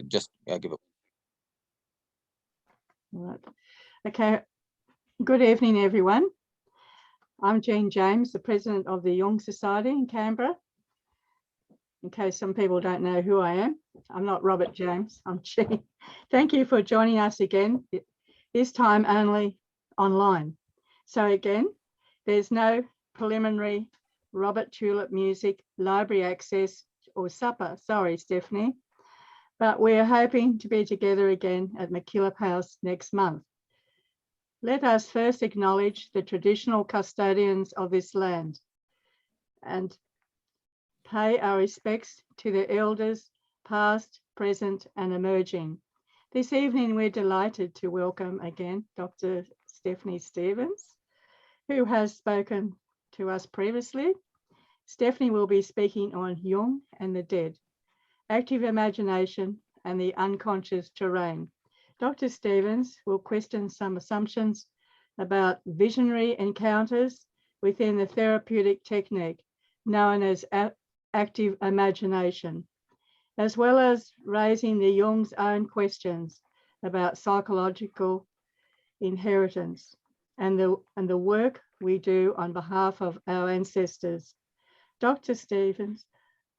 just give it. Right. Okay. Good evening, everyone. I'm Jean James, the president of the Jung Society in Canberra. In case some people don't know who I am, I'm not Robert James, I'm Jean. Thank you for joining us again, this time only online. So again, there's no preliminary Robert Tulip music, library access or supper. Sorry, Stephanie. But we're hoping to be together again at MacKillop House next month. Let us first acknowledge the traditional custodians of this land and pay our respects to the elders, past, present, and emerging. This evening, we're delighted to welcome again Dr. Stephani Stephens, who has spoken to us previously. Stephanie will be speaking on Jung and the dead, active imagination, and the unconscious terrain. Dr. Stephens will question some assumptions about visionary encounters within the therapeutic technique known as active imagination, as well as raising the Jung's own questions about psychological inheritance and the work we do on behalf of our ancestors. Dr. Stephens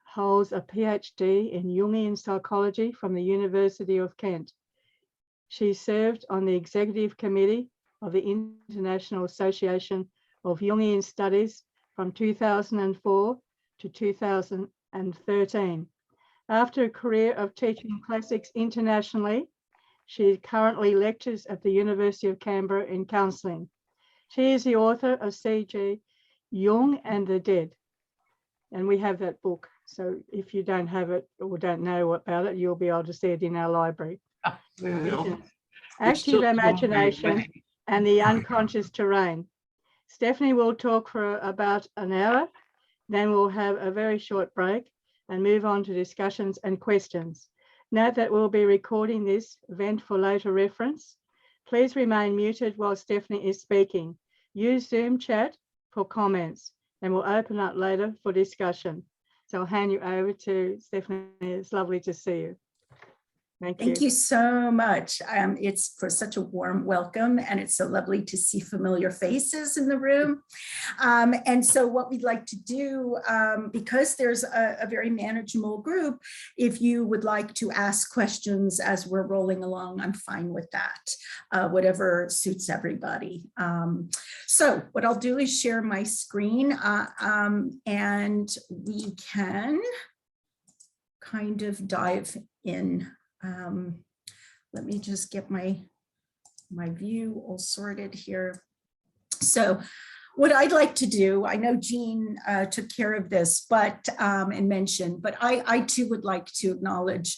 holds a PhD in Jungian psychology from the University of Kent. She served on the executive committee of the International Association of Jungian Studies from 2004 to 2013. After a career of teaching classics internationally, she currently lectures at the University of Canberra in counselling. She is the author of CJ, Jung and the Dead. And we have that book. So if you don't have it or don't know about it, you'll be able to see it in our library. Active imagination and the unconscious terrain. Stephanie will talk for about an hour, then we'll have a very short break and move on to discussions and questions. Note that we'll be recording this event for later reference. Please remain muted while Stephanie is speaking. Use Zoom chat for comments and we'll open up later for discussion. So I'll hand you over to Stephanie. It's lovely to see you. Thank you so much. It's for such a warm welcome, and it's so lovely to see familiar faces in the room. And so what we'd like to do, because there's a very manageable group, if you would like to ask questions as we're rolling along, I'm fine with that, whatever suits everybody. So what I'll do is share my screen and we can kind of dive in. Let me just get my view all sorted here. So what I'd like to do, I know Jean took care of this, but and mentioned, but I too would like to acknowledge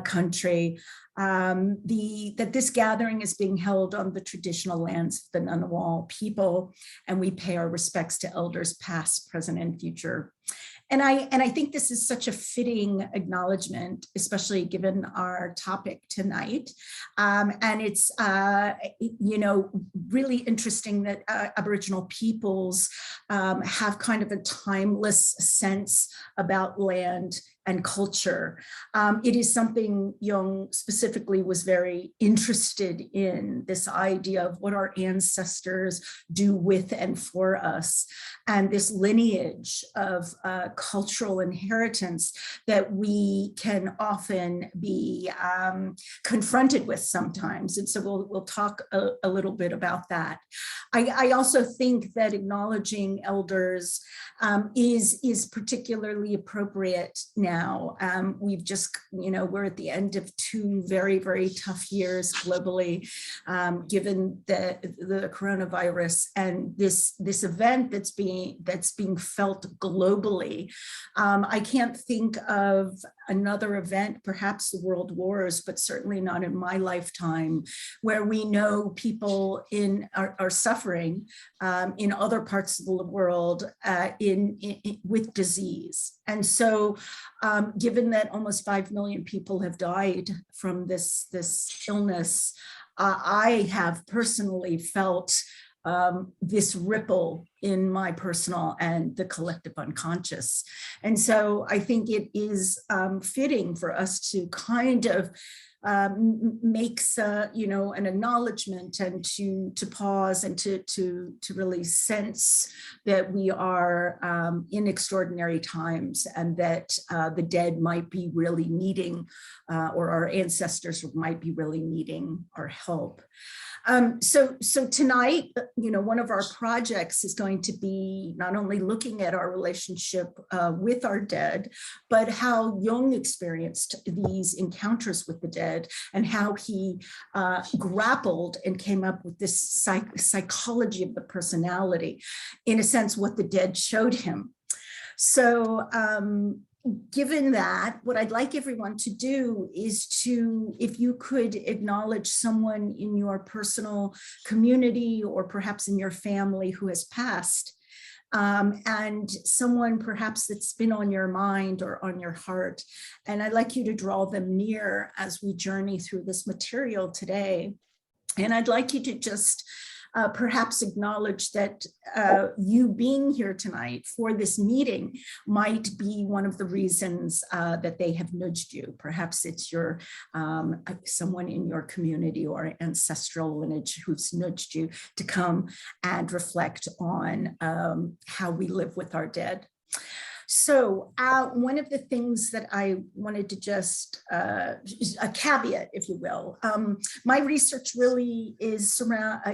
country, that this gathering is being held on the traditional lands of the Ngunnawal people, and we pay our respects to elders past, present, and future. And I think this is such a fitting acknowledgement, especially given our topic tonight. And it's, you know, really interesting that Aboriginal peoples have kind of a timeless sense about land and culture. It is something Jung specifically was very interested in, this idea of what our ancestors do with and for us, and this lineage of cultural inheritance that we can often be confronted with sometimes. And so we'll talk a little bit about that. I also think that acknowledging elders is particularly appropriate now. We've just, you know, we're at the end of two very, very tough years globally, given the coronavirus and this event that's being felt globally. I can't think of another event, perhaps the world wars, but certainly not in my lifetime, where we know people are suffering in other parts of the world with disease. And so given that almost 5 million people have died from this illness, I have personally felt this ripple in my personal and the collective unconscious. And so I think it is fitting for us to kind of makes an acknowledgement and to pause and to really sense that we are in extraordinary times, and that the dead might be really needing, or our ancestors might be really needing our help. So tonight, one of our projects is going to be not only looking at our relationship with our dead, but how Jung experienced these encounters with the dead, and how he grappled and came up with this psychology of the personality, in a sense, what the dead showed him. So given that, what I'd like everyone to do is to, if you could acknowledge someone in your personal community or perhaps in your family who has passed, and someone perhaps that's been on your mind or on your heart. And I'd like you to draw them near as we journey through this material today. And I'd like you to just perhaps acknowledge that you being here tonight for this meeting might be one of the reasons that they have nudged you. Perhaps it's your someone in your community or ancestral lineage who's nudged you to come and reflect on how we live with our dead. So one of the things that I wanted to just, a caveat, if you will, my research really is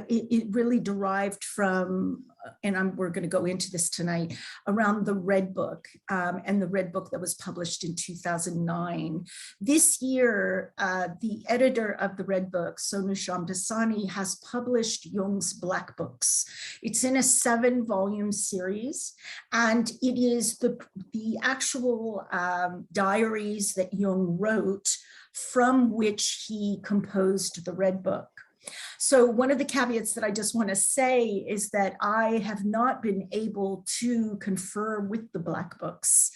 it really derived from, and we're going to go into this tonight, around the Red Book, and the Red Book that was published in 2009. This year, the editor of the Red Book, Sonu Shamdasani, has published Jung's Black Books. It's in a 7-volume series, and it is the actual diaries that Jung wrote, from which he composed the Red Book. So one of the caveats that I just want to say is that I have not been able to confer with the Black Books.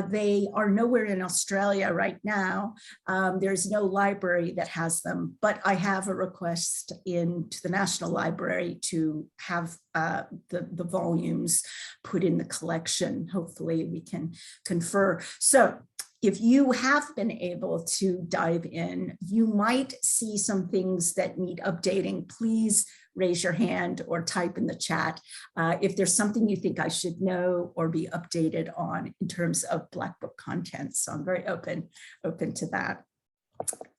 They are nowhere in Australia right now. There's no library that has them, but I have a request into the National Library to have the volumes put in the collection. Hopefully we can confer. So if you have been able to dive in, you might see some things that need updating. Please raise your hand or type in the chat if there's something you think I should know or be updated on in terms of Black Book content. So I'm very open to that.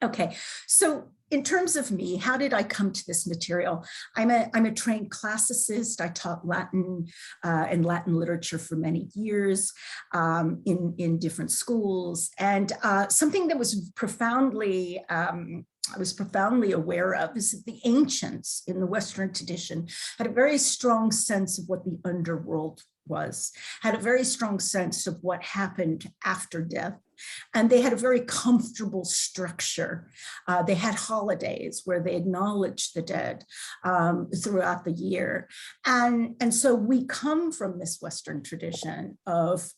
Okay, so in terms of me, how did I come to this material? I'm a trained classicist. I taught Latin and Latin literature for many years in different schools. And something that was profoundly, I was profoundly aware of is that the ancients in the Western tradition had a very strong sense of what the underworld was, had a very strong sense of what happened after death. And they had a very comfortable structure. They had holidays where they acknowledged the dead throughout the year. And so we come from this Western tradition of,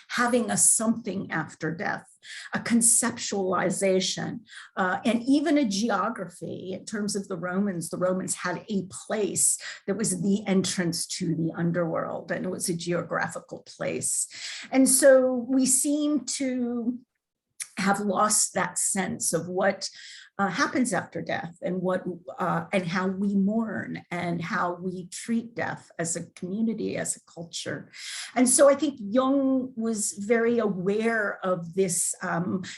having a something after death, a conceptualization, and even a geography. In terms of the Romans had a place that was the entrance to the underworld, and it was a geographical place. And so we seem to have lost that sense of what happens after death, and and how we mourn and how we treat death as a community, as a culture. And so I think Jung was very aware of this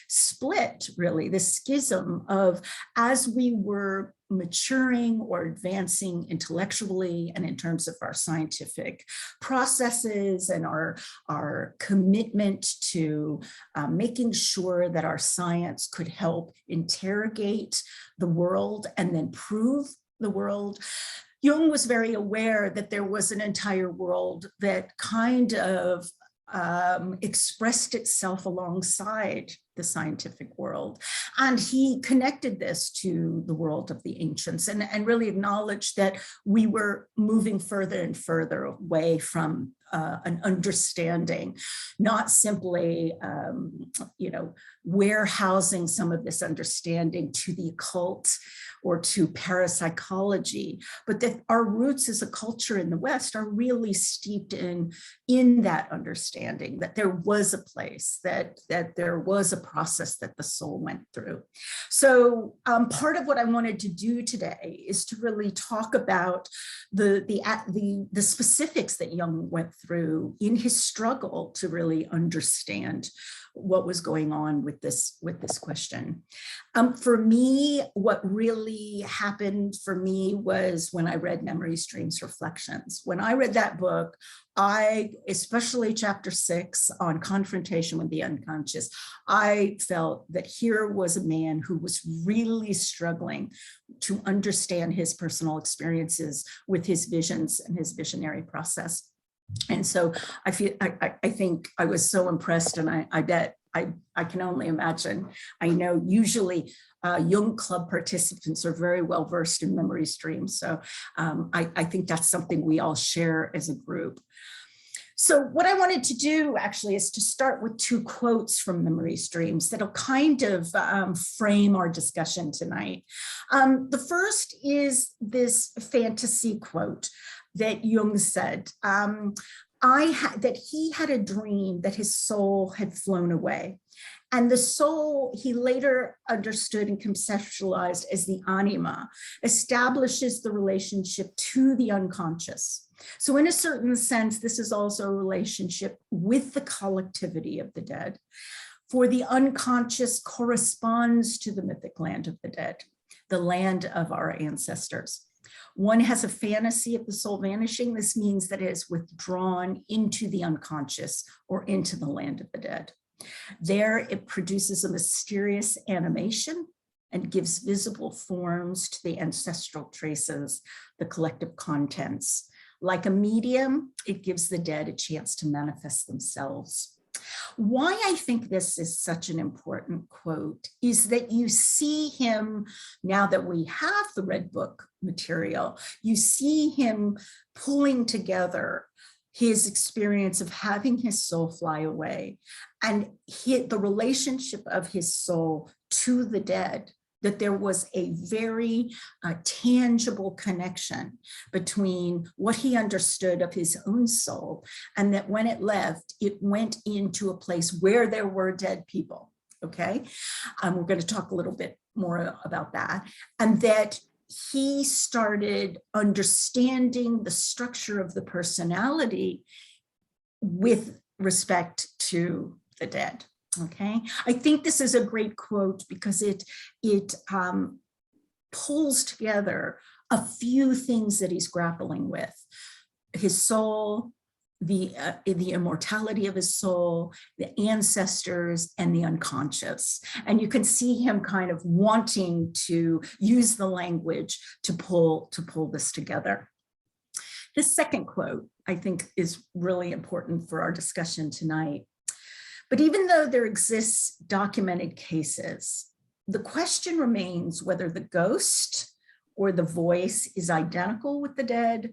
split, really, this schism of, as we were maturing or advancing intellectually and in terms of our scientific processes and our commitment to making sure that our science could help interrogate the world and then prove the world, Jung was very aware that there was an entire world that kind of expressed itself alongside the scientific world. And he connected this to the world of the ancients and really acknowledged that we were moving further and further away from an understanding, not simply, warehousing some of this understanding to the occult or to parapsychology, but that our roots as a culture in the West are really steeped in that understanding, that there was a place, that there was a process that the soul went through. So part of what I wanted to do today is to really talk about the specifics that Jung went through in his struggle to really understand what was going on with this question. For me, what really happened for me was when I read Memories, Dreams, Reflections. When I read that book, especially chapter 6 on confrontation with the unconscious, I felt that here was a man who was really struggling to understand his personal experiences with his visions and his visionary process. And so I think I was so impressed, and I bet I can only imagine. I know usually Jung Club participants are very well versed in memories, dreams. So I think that's something we all share as a group. So what I wanted to do actually is to start with 2 quotes from Memories, Dreams that'll kind of frame our discussion tonight. The first is this fantasy quote that Jung said, that he had a dream that his soul had flown away. And the soul, he later understood and conceptualized as the anima, establishes the relationship to the unconscious. So in a certain sense, this is also a relationship with the collectivity of the dead. For the unconscious corresponds to the mythic land of the dead, the land of our ancestors. One has a fantasy of the soul vanishing. This means that it is withdrawn into the unconscious or into the land of the dead. There, it produces a mysterious animation and gives visible forms to the ancestral traces, the collective contents. Like a medium, it gives the dead a chance to manifest themselves. Why I think this is such an important quote is that you see him, now that we have the Red Book material, you see him pulling together his experience of having his soul fly away and the relationship of his soul to the dead, that there was a very tangible connection between what he understood of his own soul, and that when it left, it went into a place where there were dead people, okay? We're going to talk a little bit more about that. And that he started understanding the structure of the personality with respect to the dead. Okay, I think this is a great quote because it pulls together a few things that he's grappling with: his soul, the immortality of his soul, the ancestors, and the unconscious. And you can see him kind of wanting to use the language to pull this together. The second quote, I think, is really important for our discussion tonight. But even though there exists documented cases, the question remains whether the ghost or the voice is identical with the dead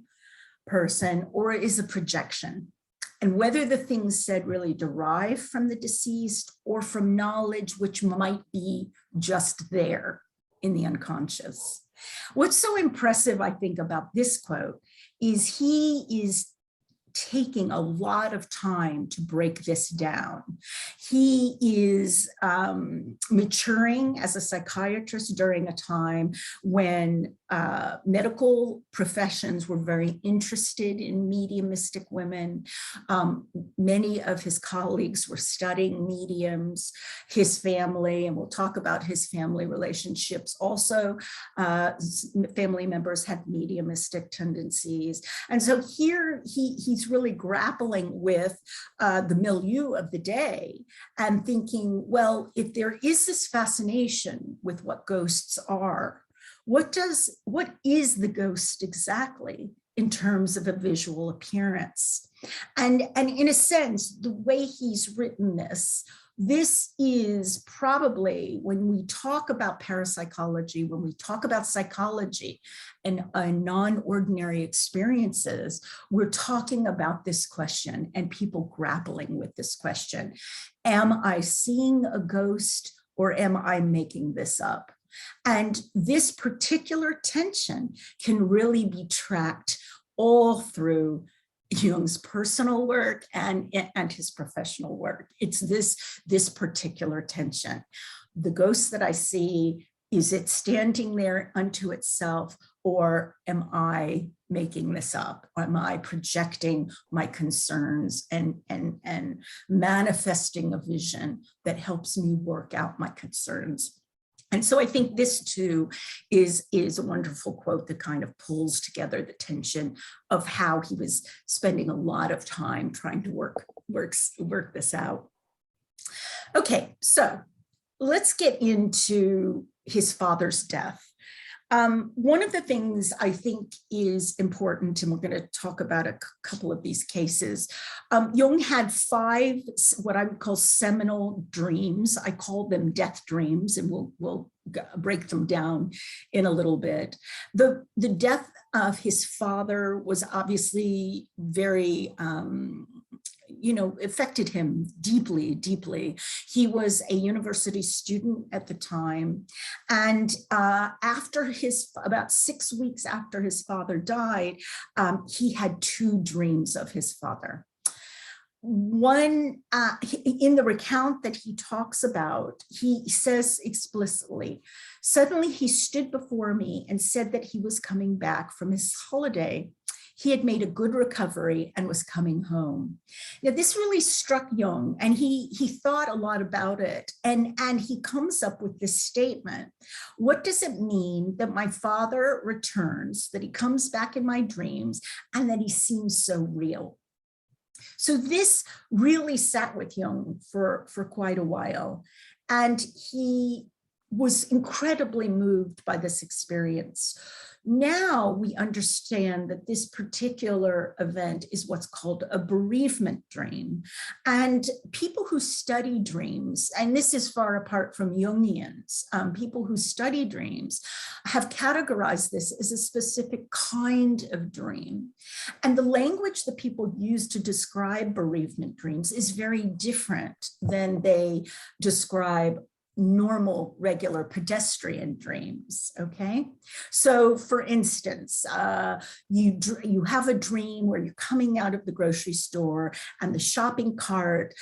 person or is a projection, and whether the things said really derive from the deceased or from knowledge which might be just there in the unconscious. What's so impressive, I think, about this quote is he is taking a lot of time to break this down. He is maturing as a psychiatrist during a time when medical professions were very interested in mediumistic women. Many of his colleagues were studying mediums. His family, and we'll talk about his family relationships also, family members had mediumistic tendencies. And so here he's really grappling with the milieu of the day and thinking, well, if there is this fascination with what ghosts are, what is the ghost exactly in terms of a visual appearance? And in a sense, the way he's written this This is probably, when we talk about parapsychology, when we talk about psychology and non-ordinary experiences, we're talking about this question and people grappling with this question. Am I seeing a ghost or am I making this up? And this particular tension can really be tracked all through Jung's personal work and his professional work. It's this particular tension. The ghost that I see, is it standing there unto itself, or am I making this up? Am I projecting my concerns and manifesting a vision that helps me work out my concerns? And so I think this too is a wonderful quote that kind of pulls together the tension of how he was spending a lot of time trying to work this out. Okay, so let's get into his father's death. One of the things I think is important, and we're going to talk about a couple of these cases, Jung had 5 what I would call seminal dreams. I call them death dreams, and we'll break them down in a little bit. The death of his father was obviously very affected him deeply, deeply. He was a university student at the time. And about 6 weeks after his father died, he had 2 dreams of his father. One, in the recount that he talks about, he says explicitly, "Suddenly he stood before me and said that he was coming back from his holiday. He had made a good recovery and was coming home." Now, this really struck Jung, and he thought a lot about it. And he comes up with this statement: what does it mean that my father returns, that he comes back in my dreams, and that he seems so real? So this really sat with Jung for quite a while. And he was incredibly moved by this experience. Now we understand that this particular event is what's called a bereavement dream. And people who study dreams, and this is far apart from Jungians, people who study dreams have categorized this as a specific kind of dream. And the language that people use to describe bereavement dreams is very different than they describe normal, regular pedestrian dreams, okay? So for instance, you have a dream where you're coming out of the grocery store and the shopping cart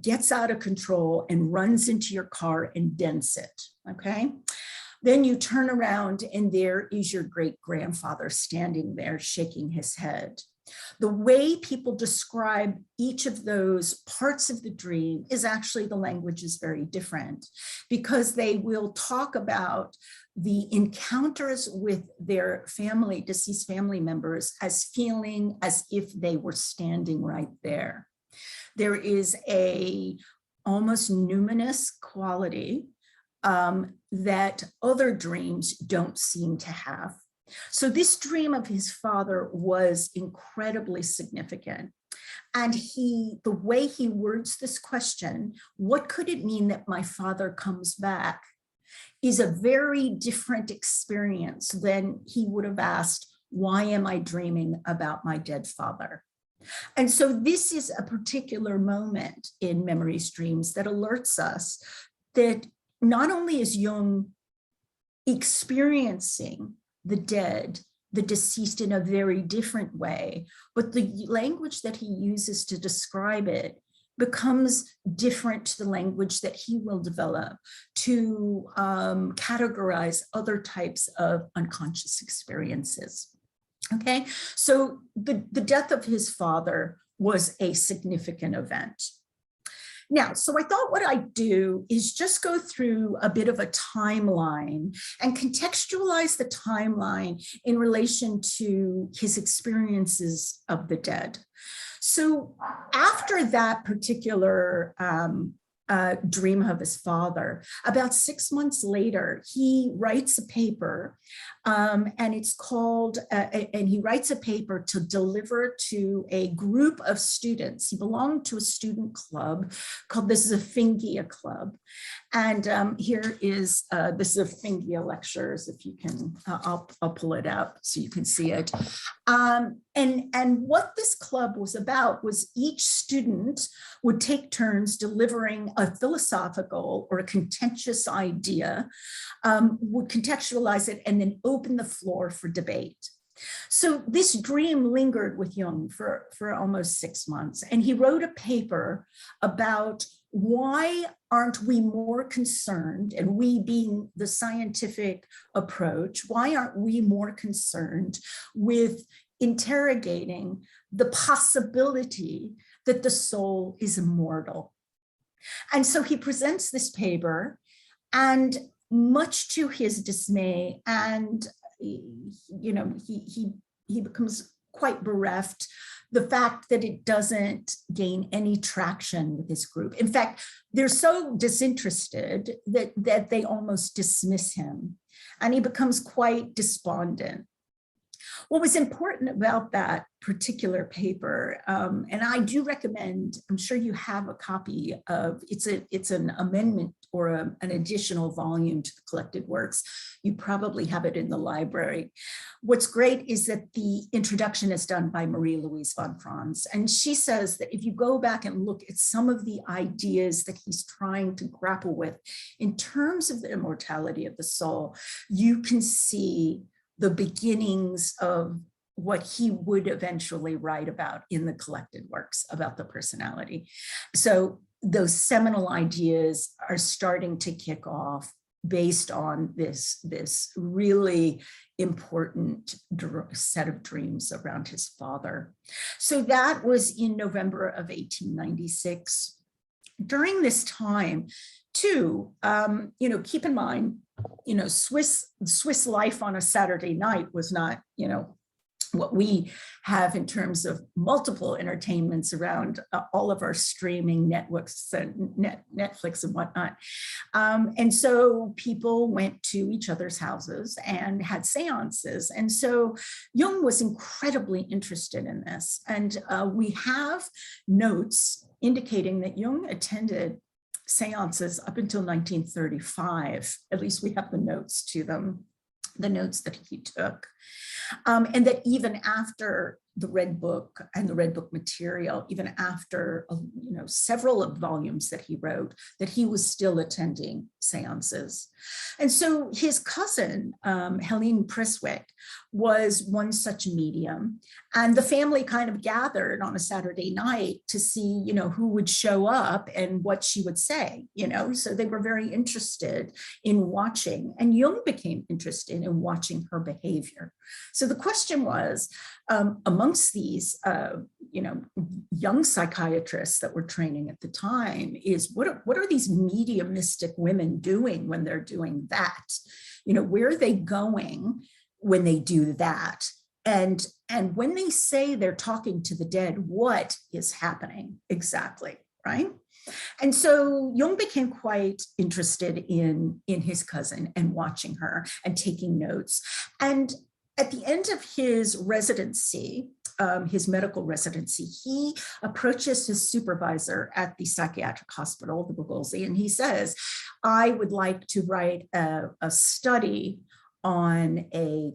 gets out of control and runs into your car and dents it, okay? Then you turn around and there is your great-grandfather standing there shaking his head. The way people describe each of those parts of the dream is actually, the language is very different, because they will talk about the encounters with their family, deceased family members, as feeling as if they were standing right there. There is a almost numinous quality that other dreams don't seem to have. So this dream of his father was incredibly significant. And the way he words this question, what could it mean that my father comes back, is a very different experience than he would have asked, why am I dreaming about my dead father? And so this is a particular moment in Memories Dreams that alerts us that not only is Jung experiencing the dead, the deceased, in a very different way, but the language that he uses to describe it becomes different to the language that he will develop to categorize other types of unconscious experiences. Okay, so the death of his father was a significant event. Now, so I thought what I'd do is just go through a bit of a timeline and contextualize the timeline in relation to his experiences of the dead. So after that particular dream of his father. About 6 months later, he writes a paper, and it's called, and he writes a paper to deliver to a group of students. He belonged to a student club called the Zaffingia Club. And here is the Zaffingia lectures, if you can, I'll pull it up so you can see it. And what this club was about was each student would take turns delivering a philosophical or a contentious idea, would contextualize it, and then open the floor for debate. So this dream lingered with Jung for almost 6 months, and he wrote a paper about why aren't we more concerned, and we being the scientific approach, why aren't we more concerned with interrogating the possibility that the soul is immortal? And so he presents this paper, and much to his dismay, and you know, he becomes quite bereft, the fact that it doesn't gain any traction with this group. In fact, they're so disinterested that they almost dismiss him, and he becomes quite despondent. What was important about that particular paper, and I do recommend, I'm sure you have a copy of, it's an amendment or an additional volume to the collected works. You probably have it in the library. What's great is that the introduction is done by Marie-Louise von Franz, and she says that if you go back and look at some of the ideas that he's trying to grapple with in terms of the immortality of the soul, you can see the beginnings of what he would eventually write about in the collected works about the personality. So those seminal ideas are starting to kick off based on this really important set of dreams around his father. So that was in November of 1896. During this time, too, you know, keep in mind, you know, Swiss life on a Saturday night was not, you know, what we have in terms of multiple entertainments around all of our streaming networks and Netflix and whatnot. And so people went to each other's houses and had seances. And so Jung was incredibly interested in this. And we have notes indicating that Jung attended seances up until 1935. At least we have the notes to them, the notes that he took. And that even after the Red Book and the Red Book material, even after, you know, several of volumes that he wrote, that he was still attending seances. And so his cousin, Helene Priswick, was one such medium. And the family kind of gathered on a Saturday night to see, you know, who would show up and what she would say, you know, so they were very interested in watching, and Jung became interested in watching her behavior. So the question was, amongst these, you know, young psychiatrists that were training at the time, is what are these mediumistic women doing when they're doing that? You know, where are they going when they do that? And when they say they're talking to the dead, what is happening exactly, right? And so Jung became quite interested in his cousin and watching her and taking notes. And at the end of his residency, his medical residency, he approaches his supervisor at the psychiatric hospital, the Bugolzi, and he says, I would like to write a study on a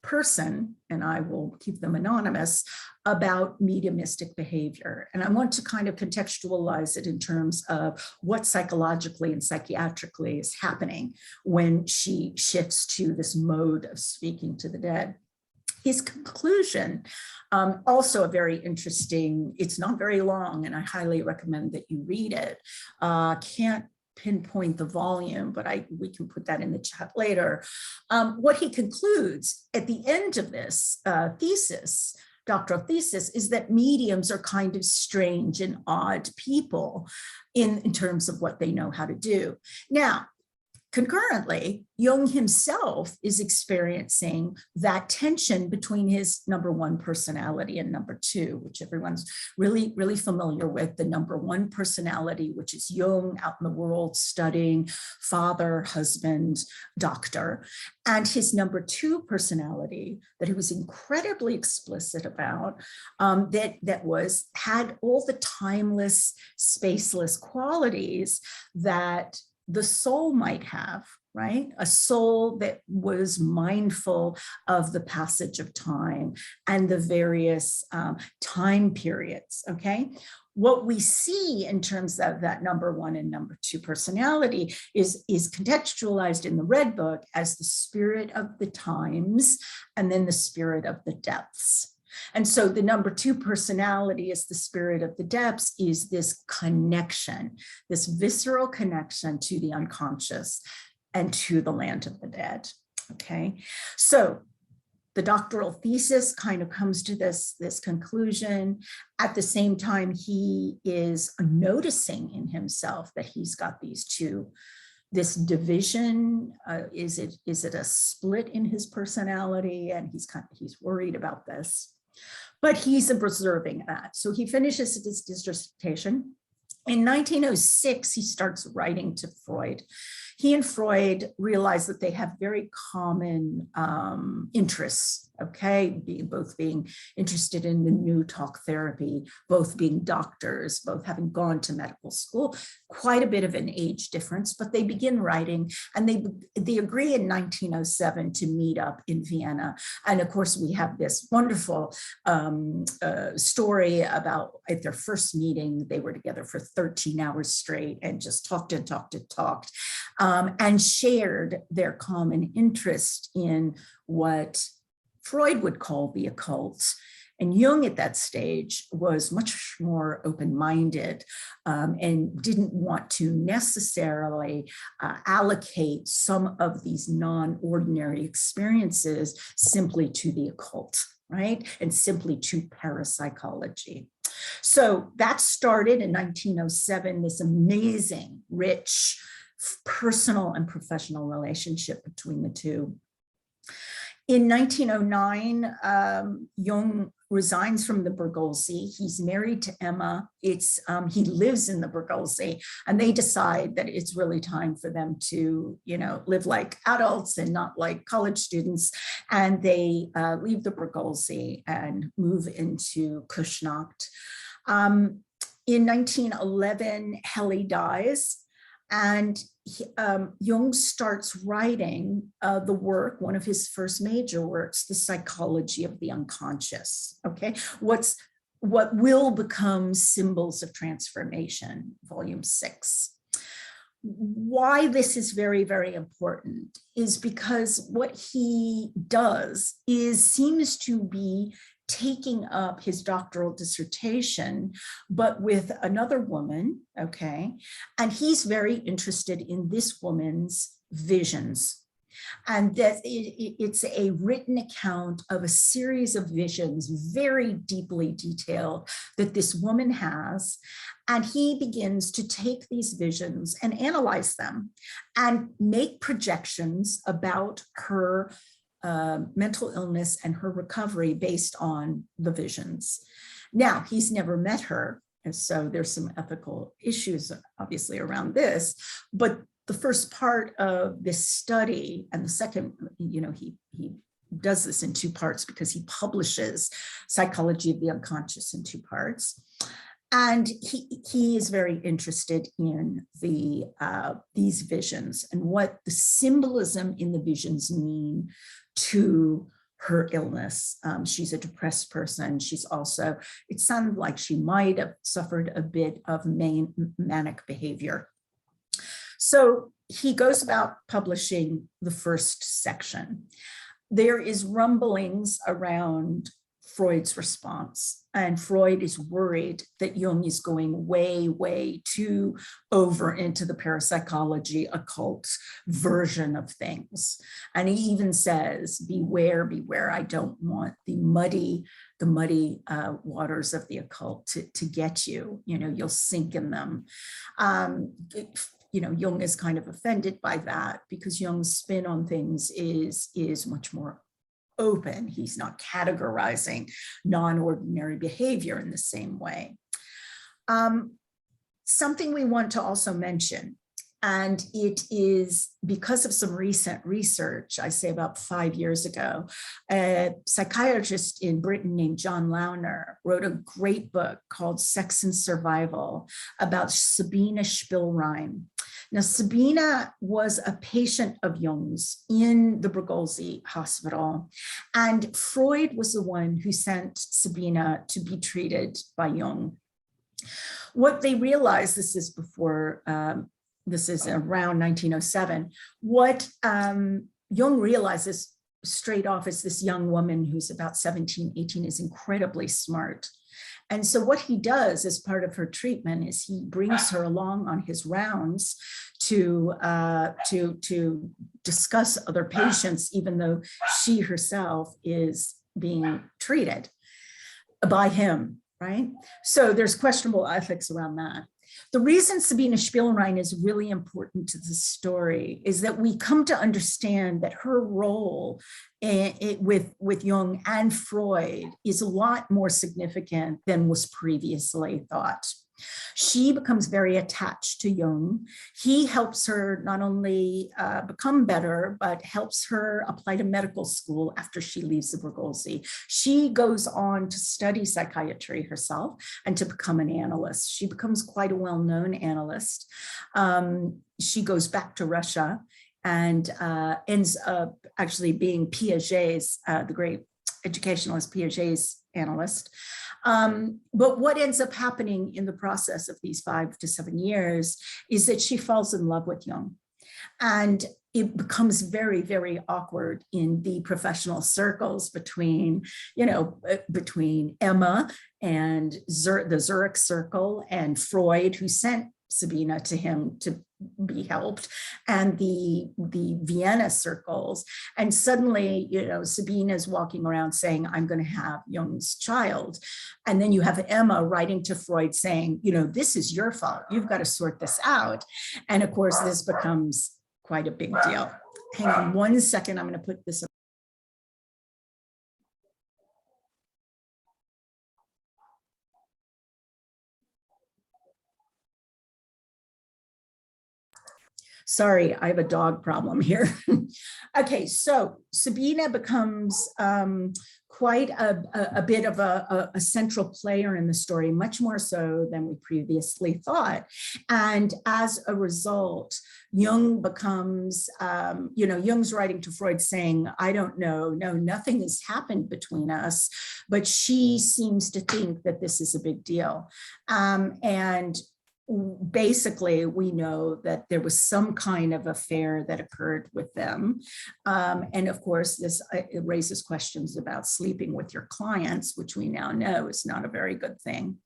person, and I will keep them anonymous, about mediumistic behavior. And I want to kind of contextualize it in terms of what psychologically and psychiatrically is happening when she shifts to this mode of speaking to the dead. His conclusion, also a very interesting, it's not very long, and I highly recommend that you read it. Can't pinpoint the volume, but we can put that in the chat later. What he concludes at the end of this thesis, doctoral thesis, is that mediums are kind of strange and odd people in terms of what they know how to do. Now, Concurrently, Jung himself is experiencing that tension between his number one personality and number two, which everyone's really, really familiar with. The number one personality, which is Jung out in the world studying, father, husband, doctor, and his number two personality that he was incredibly explicit about, that had all the timeless, spaceless qualities that the soul might have, right? A soul that was mindful of the passage of time and the various time periods, okay? What we see in terms of that number one and number two personality is contextualized in the Red Book as the spirit of the times and then the spirit of the depths. And so the number two personality is the spirit of the depths, is this connection, this visceral connection to the unconscious and to the land of the dead, okay? So the doctoral thesis kind of comes to this conclusion. At the same time, he is noticing in himself that he's got these two, this division. Is it a split in his personality? And he's worried about this. But he's observing that. So he finishes his dissertation. In 1906, he starts writing to Freud. He and Freud realize that they have very common interests, okay? Both being interested in the new talk therapy, both being doctors, both having gone to medical school, quite a bit of an age difference, but they begin writing, and they agree in 1907 to meet up in Vienna. And of course, we have this wonderful story about at their first meeting, they were together for 13 hours straight and just talked and talked and talked. And shared their common interest in what Freud would call the occult. And Jung at that stage was much more open-minded and didn't want to necessarily allocate some of these non-ordinary experiences simply to the occult, right? And simply to parapsychology. So that started in 1907, this amazing, rich, personal and professional relationship between the two. In 1909, Jung resigns from the Bergolzi. He's married to Emma. He lives in the Bergolzi, and they decide that it's really time for them to, live like adults and not like college students. And they leave the Bergolzi and move into Kuschnacht. In 1911, Helle dies. And Jung starts writing the work, one of his first major works, The Psychology of the Unconscious, okay? What will become Symbols of Transformation, volume 6. Why this is very, very important is because what he does seems to be taking up his doctoral dissertation, but with another woman, okay? And he's very interested in this woman's visions. And that it's a written account of a series of visions, very deeply detailed, that this woman has. And he begins to take these visions and analyze them and make projections about her mental illness and her recovery based on the visions. Now, he's never met her, and so there's some ethical issues, obviously, around this. But the first part of this study, and the second, he does this in two parts because he publishes Psychology of the Unconscious in two parts. And he is very interested in these visions and what the symbolism in the visions mean to her illness. She's a depressed person. She's also, it sounded like she might have suffered a bit of manic behavior. So he goes about publishing the first section. There is rumblings around Freud's response, and Freud is worried that Jung is going way, way too over into the parapsychology occult version of things. And he even says, beware, beware, I don't want the muddy waters of the occult to get you, you'll sink in them. Jung is kind of offended by that because Jung's spin on things is much more open. He's not categorizing non-ordinary behavior in the same way. Something we want to also mention, and it is because of some recent research, I say about 5 years ago, a psychiatrist in Britain named John Launer wrote a great book called Sex and Survival about Sabina Spielrein. Now, Sabina was a patient of Jung's in the Bregalzi Hospital, and Freud was the one who sent Sabina to be treated by Jung. What they realized, this is before, this is around 1907, what Jung realizes straight off is this young woman who's about 17, 18 is incredibly smart. And so what he does as part of her treatment is he brings her along on his rounds to discuss other patients, even though she herself is being treated by him, right? So there's questionable ethics around that. The reason Sabina Spielrein is really important to the story is that we come to understand that her role with Jung and Freud is a lot more significant than was previously thought. She becomes very attached to Jung. He helps her not only become better, but helps her apply to medical school after she leaves the Bregalzi. She goes on to study psychiatry herself and to become an analyst. She becomes quite a well-known analyst. She goes back to Russia and ends up actually being Piaget's, the great educationalist Piaget's analyst. But what ends up happening in the process of these 5 to 7 years is that she falls in love with Jung. And it becomes very, very awkward in the professional circles between, between Emma and the Zurich circle and Freud, who sent Sabina to him to be helped, and the Vienna circles. And suddenly, Sabina is walking around saying, I'm going to have Jung's child. And then you have Emma writing to Freud saying, this is your fault. You've got to sort this out. And of course, this becomes quite a big deal. Hang on 1 second. I'm going to put this up. Sorry, I have a dog problem here. Okay, so Sabina becomes quite a bit of a central player in the story, much more so than we previously thought. And as a result, Jung becomes, Jung's writing to Freud saying, I don't know, no, nothing has happened between us, but she seems to think that this is a big deal. And basically, we know that there was some kind of affair that occurred with them. And of course, this it raises questions about sleeping with your clients, which we now know is not a very good thing.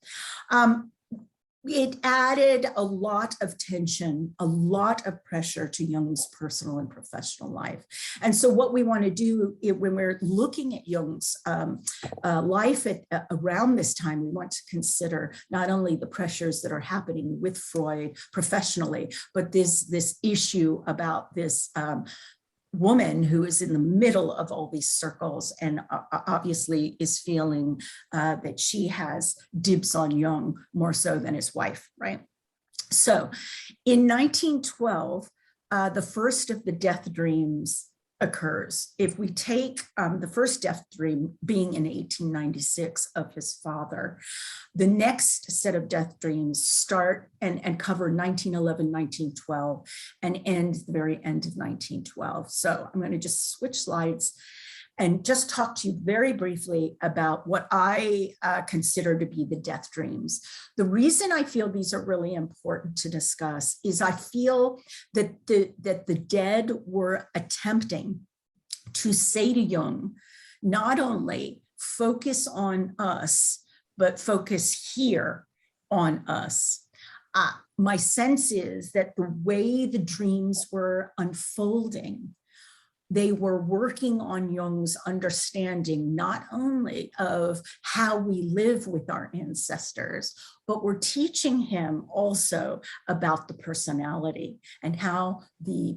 It added a lot of tension, a lot of pressure to Jung's personal and professional life. And so what we want to do when we're looking at Jung's life around this time, we want to consider not only the pressures that are happening with Freud professionally, but this issue about this woman who is in the middle of all these circles and obviously is feeling that she has dibs on Jung more so than his wife, right? So in 1912, the first of the death dreams occurs. If we take the first death dream being in 1896 of his father, the next set of death dreams start and cover 1911, 1912, and end the very end of 1912. So I'm going to just switch slides and just talk to you very briefly about what I consider to be the death dreams. The reason I feel these are really important to discuss is I feel that the dead were attempting to say to Jung, not only focus on us, but focus here on us. My sense is that the way the dreams were unfolding they were working on Jung's understanding not only of how we live with our ancestors, but were teaching him also about the personality and how the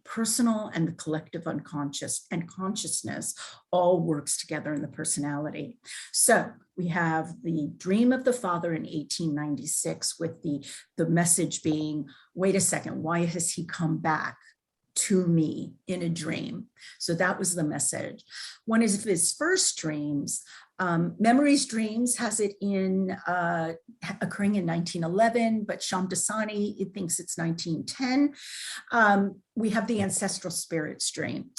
personal and the collective unconscious and consciousness all works together in the personality. So we have the dream of the father in 1896 with the message being, wait a second, why has he come back to me in a dream? So that was the message. One of his first dreams, Memories Dreams has it in occurring in 1911, but Shamdasani thinks it's 1910. We have the Ancestral Spirits Dream.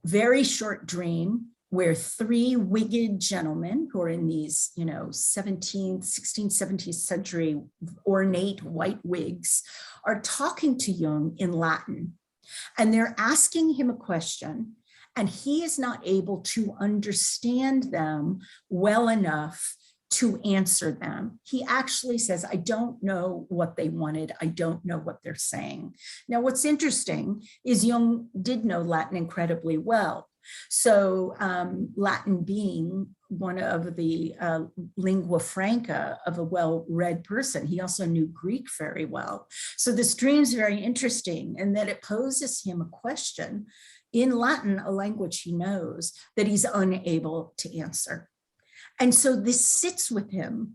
Very short dream where three wigged gentlemen who are in these, 16th, 17th century ornate white wigs are talking to Jung in Latin. And they're asking him a question, and he is not able to understand them well enough to answer them. He actually says, I don't know what they wanted. I don't know what they're saying. Now, what's interesting is Jung did know Latin incredibly well. So Latin being one of the lingua franca of a well-read person, he also knew Greek very well. So this dream is very interesting in that it poses him a question in Latin, a language he knows, that he's unable to answer. And so this sits with him,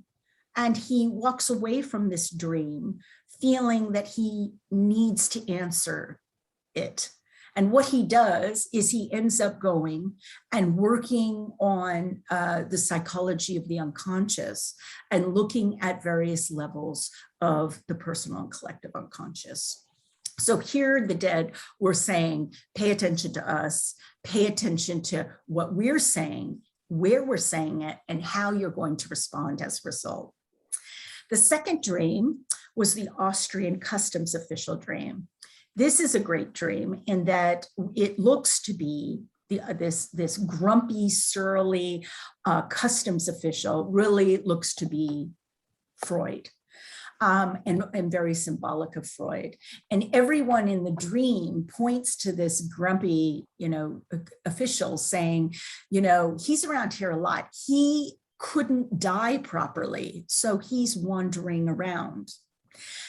and he walks away from this dream feeling that he needs to answer it. And what he does is he ends up going and working on the psychology of the unconscious and looking at various levels of the personal and collective unconscious. So here the dead were saying, pay attention to us, pay attention to what we're saying, where we're saying it, and how you're going to respond as a result. The second dream was the Austrian customs official dream. This is a great dream in that it looks to be this grumpy, surly customs official really looks to be Freud. And very symbolic of Freud. And everyone in the dream points to this grumpy, official saying, he's around here a lot. He couldn't die properly, so he's wandering around.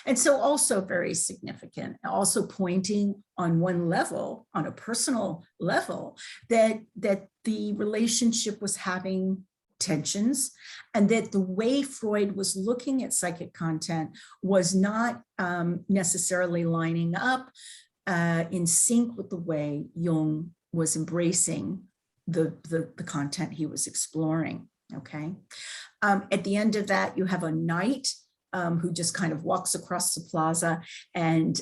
And so also very significant, also pointing on one level, on a personal level, that the relationship was having tensions, and that the way Freud was looking at psychic content was not necessarily lining up in sync with the way Jung was embracing the content he was exploring, okay? At the end of that, you have a knight who just kind of walks across the plaza, and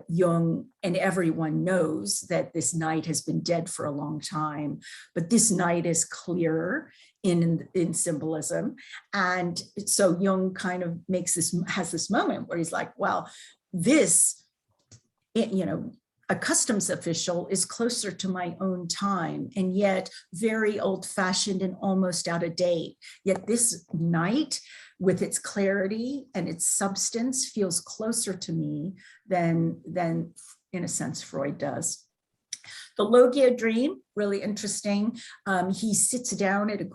Jung and everyone knows that this knight has been dead for a long time, but this knight is clearer in symbolism. And so Jung kind of has this moment where he's like, well, a customs official is closer to my own time, and yet very old-fashioned and almost out of date. Yet this knight, with its clarity and its substance, feels closer to me than in a sense, Freud does. The Logia Dream, really interesting. He sits down at a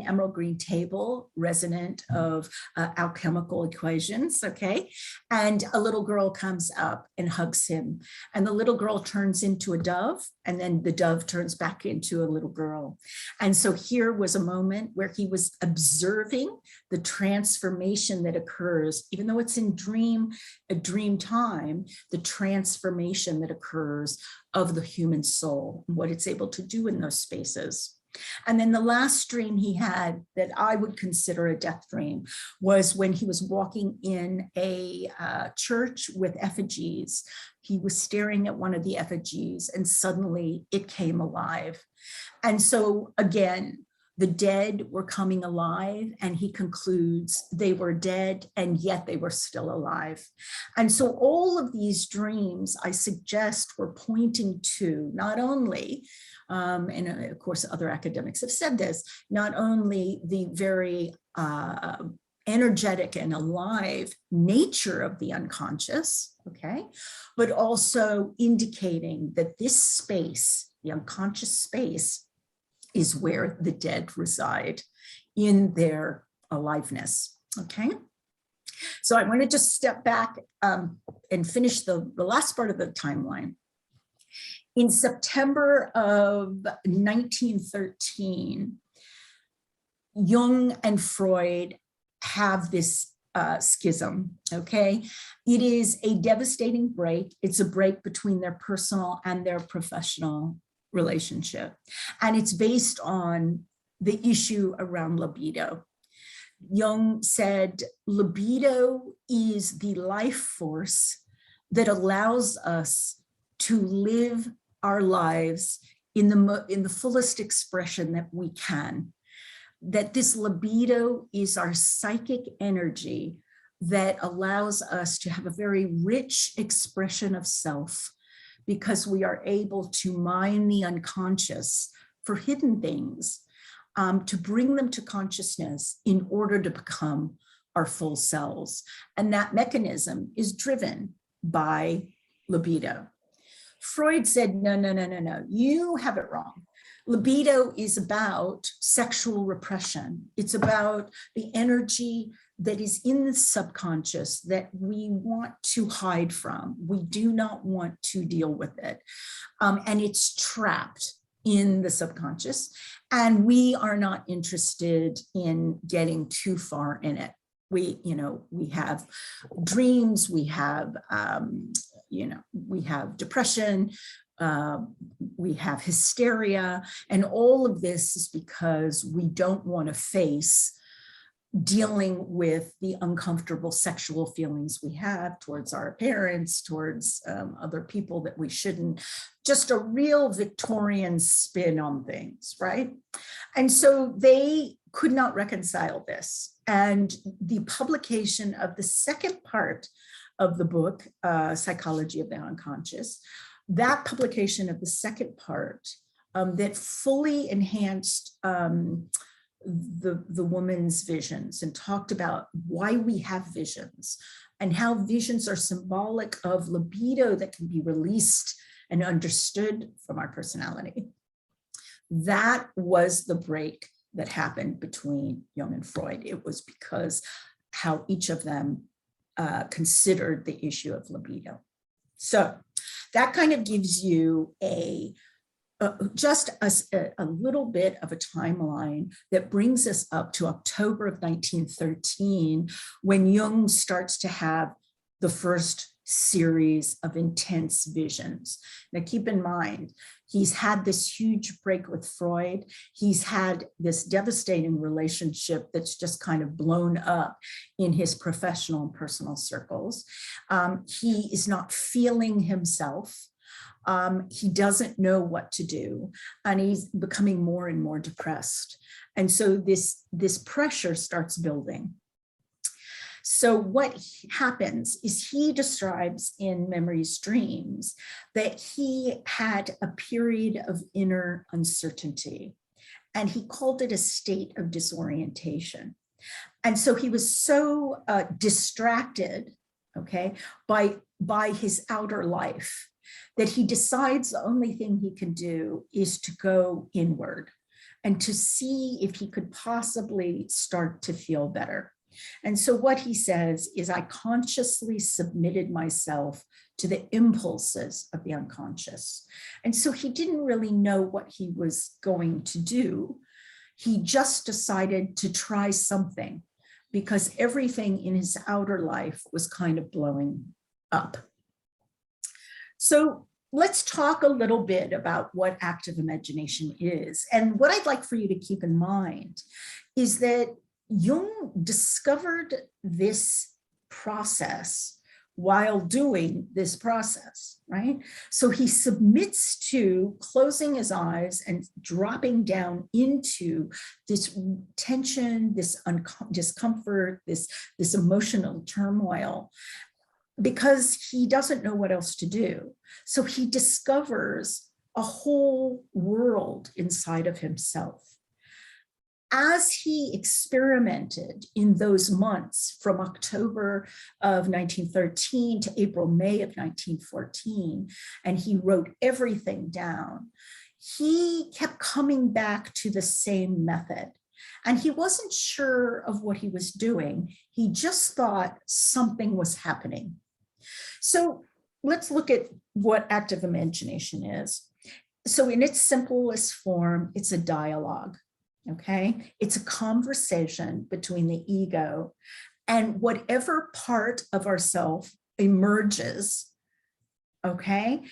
emerald green table, resonant of alchemical equations, okay? And a little girl comes up and hugs him. And the little girl turns into a dove, and then the dove turns back into a little girl. And so here was a moment where he was observing the transformation that occurs, even though it's in a dream time, the transformation that occurs of the human soul, what it's able to do in those spaces. And then the last dream he had that I would consider a death dream was when he was walking in a church with effigies. He was staring at one of the effigies, and suddenly it came alive. And so again, the dead were coming alive, and he concludes they were dead and yet they were still alive. And so all of these dreams, I suggest, were pointing to not only, and of course other academics have said this, not only the very energetic and alive nature of the unconscious, okay? But also indicating that this space, the unconscious space, is where the dead reside in their aliveness, okay? So I want to just step back and finish the last part of the timeline. In September of 1913, Jung and Freud have this schism, okay? It is a devastating break. It's a break between their personal and their professional relationship. And it's based on the issue around libido. Jung said, libido is the life force that allows us to live our lives in the fullest expression that we can. That this libido is our psychic energy that allows us to have a very rich expression of self, because we are able to mine the unconscious for hidden things, to bring them to consciousness in order to become our full selves. And that mechanism is driven by libido. Freud said, no, you have it wrong. Libido is about sexual repression. It's about the energy that is in the subconscious that we want to hide from. We do not want to deal with it. And it's trapped in the subconscious. And we are not interested in getting too far in it. We have dreams, we have, we have depression, we have hysteria, and all of this is because we don't want to face dealing with the uncomfortable sexual feelings we have towards our parents, towards other people that we shouldn't, just a real Victorian spin on things, right? And so they could not reconcile this. And the publication of the second part of the book, Psychology of the Unconscious, that publication of the second part that fully enhanced the woman's visions and talked about why we have visions and how visions are symbolic of libido that can be released and understood from our personality. That was the break that happened between Jung and Freud. It was because how each of them considered the issue of libido. So that kind of gives you just a little bit of a timeline that brings us up to October of 1913, when Jung starts to have the first series of intense visions. Now, keep in mind, he's had this huge break with Freud. He's had this devastating relationship that's just kind of blown up in his professional and personal circles. He is not feeling himself. He doesn't know what to do, and he's becoming more and more depressed. And so this pressure starts building. So what happens is he describes in Memories, Dreams that he had a period of inner uncertainty, and he called it a state of disorientation. And so he was so distracted, okay, by his outer life, that he decides the only thing he can do is to go inward and to see if he could possibly start to feel better. And so what he says is, I consciously submitted myself to the impulses of the unconscious. And so he didn't really know what he was going to do. He just decided to try something because everything in his outer life was kind of blowing up. So let's talk a little bit about what active imagination is. And what I'd like for you to keep in mind is that Jung discovered this process while doing this process, right? So he submits to closing his eyes and dropping down into this tension, this discomfort, this emotional turmoil, because he doesn't know what else to do. So he discovers a whole world inside of himself. as he experimented in those months from October of 1913 to April, May of 1914, and he wrote everything down, he kept coming back to the same method. And he wasn't sure of what he was doing. He just thought something was happening. So let's look at what active imagination is. So in its simplest form, it's a dialogue. Okay, it's a conversation between the ego and whatever part of ourself emerges. Okay,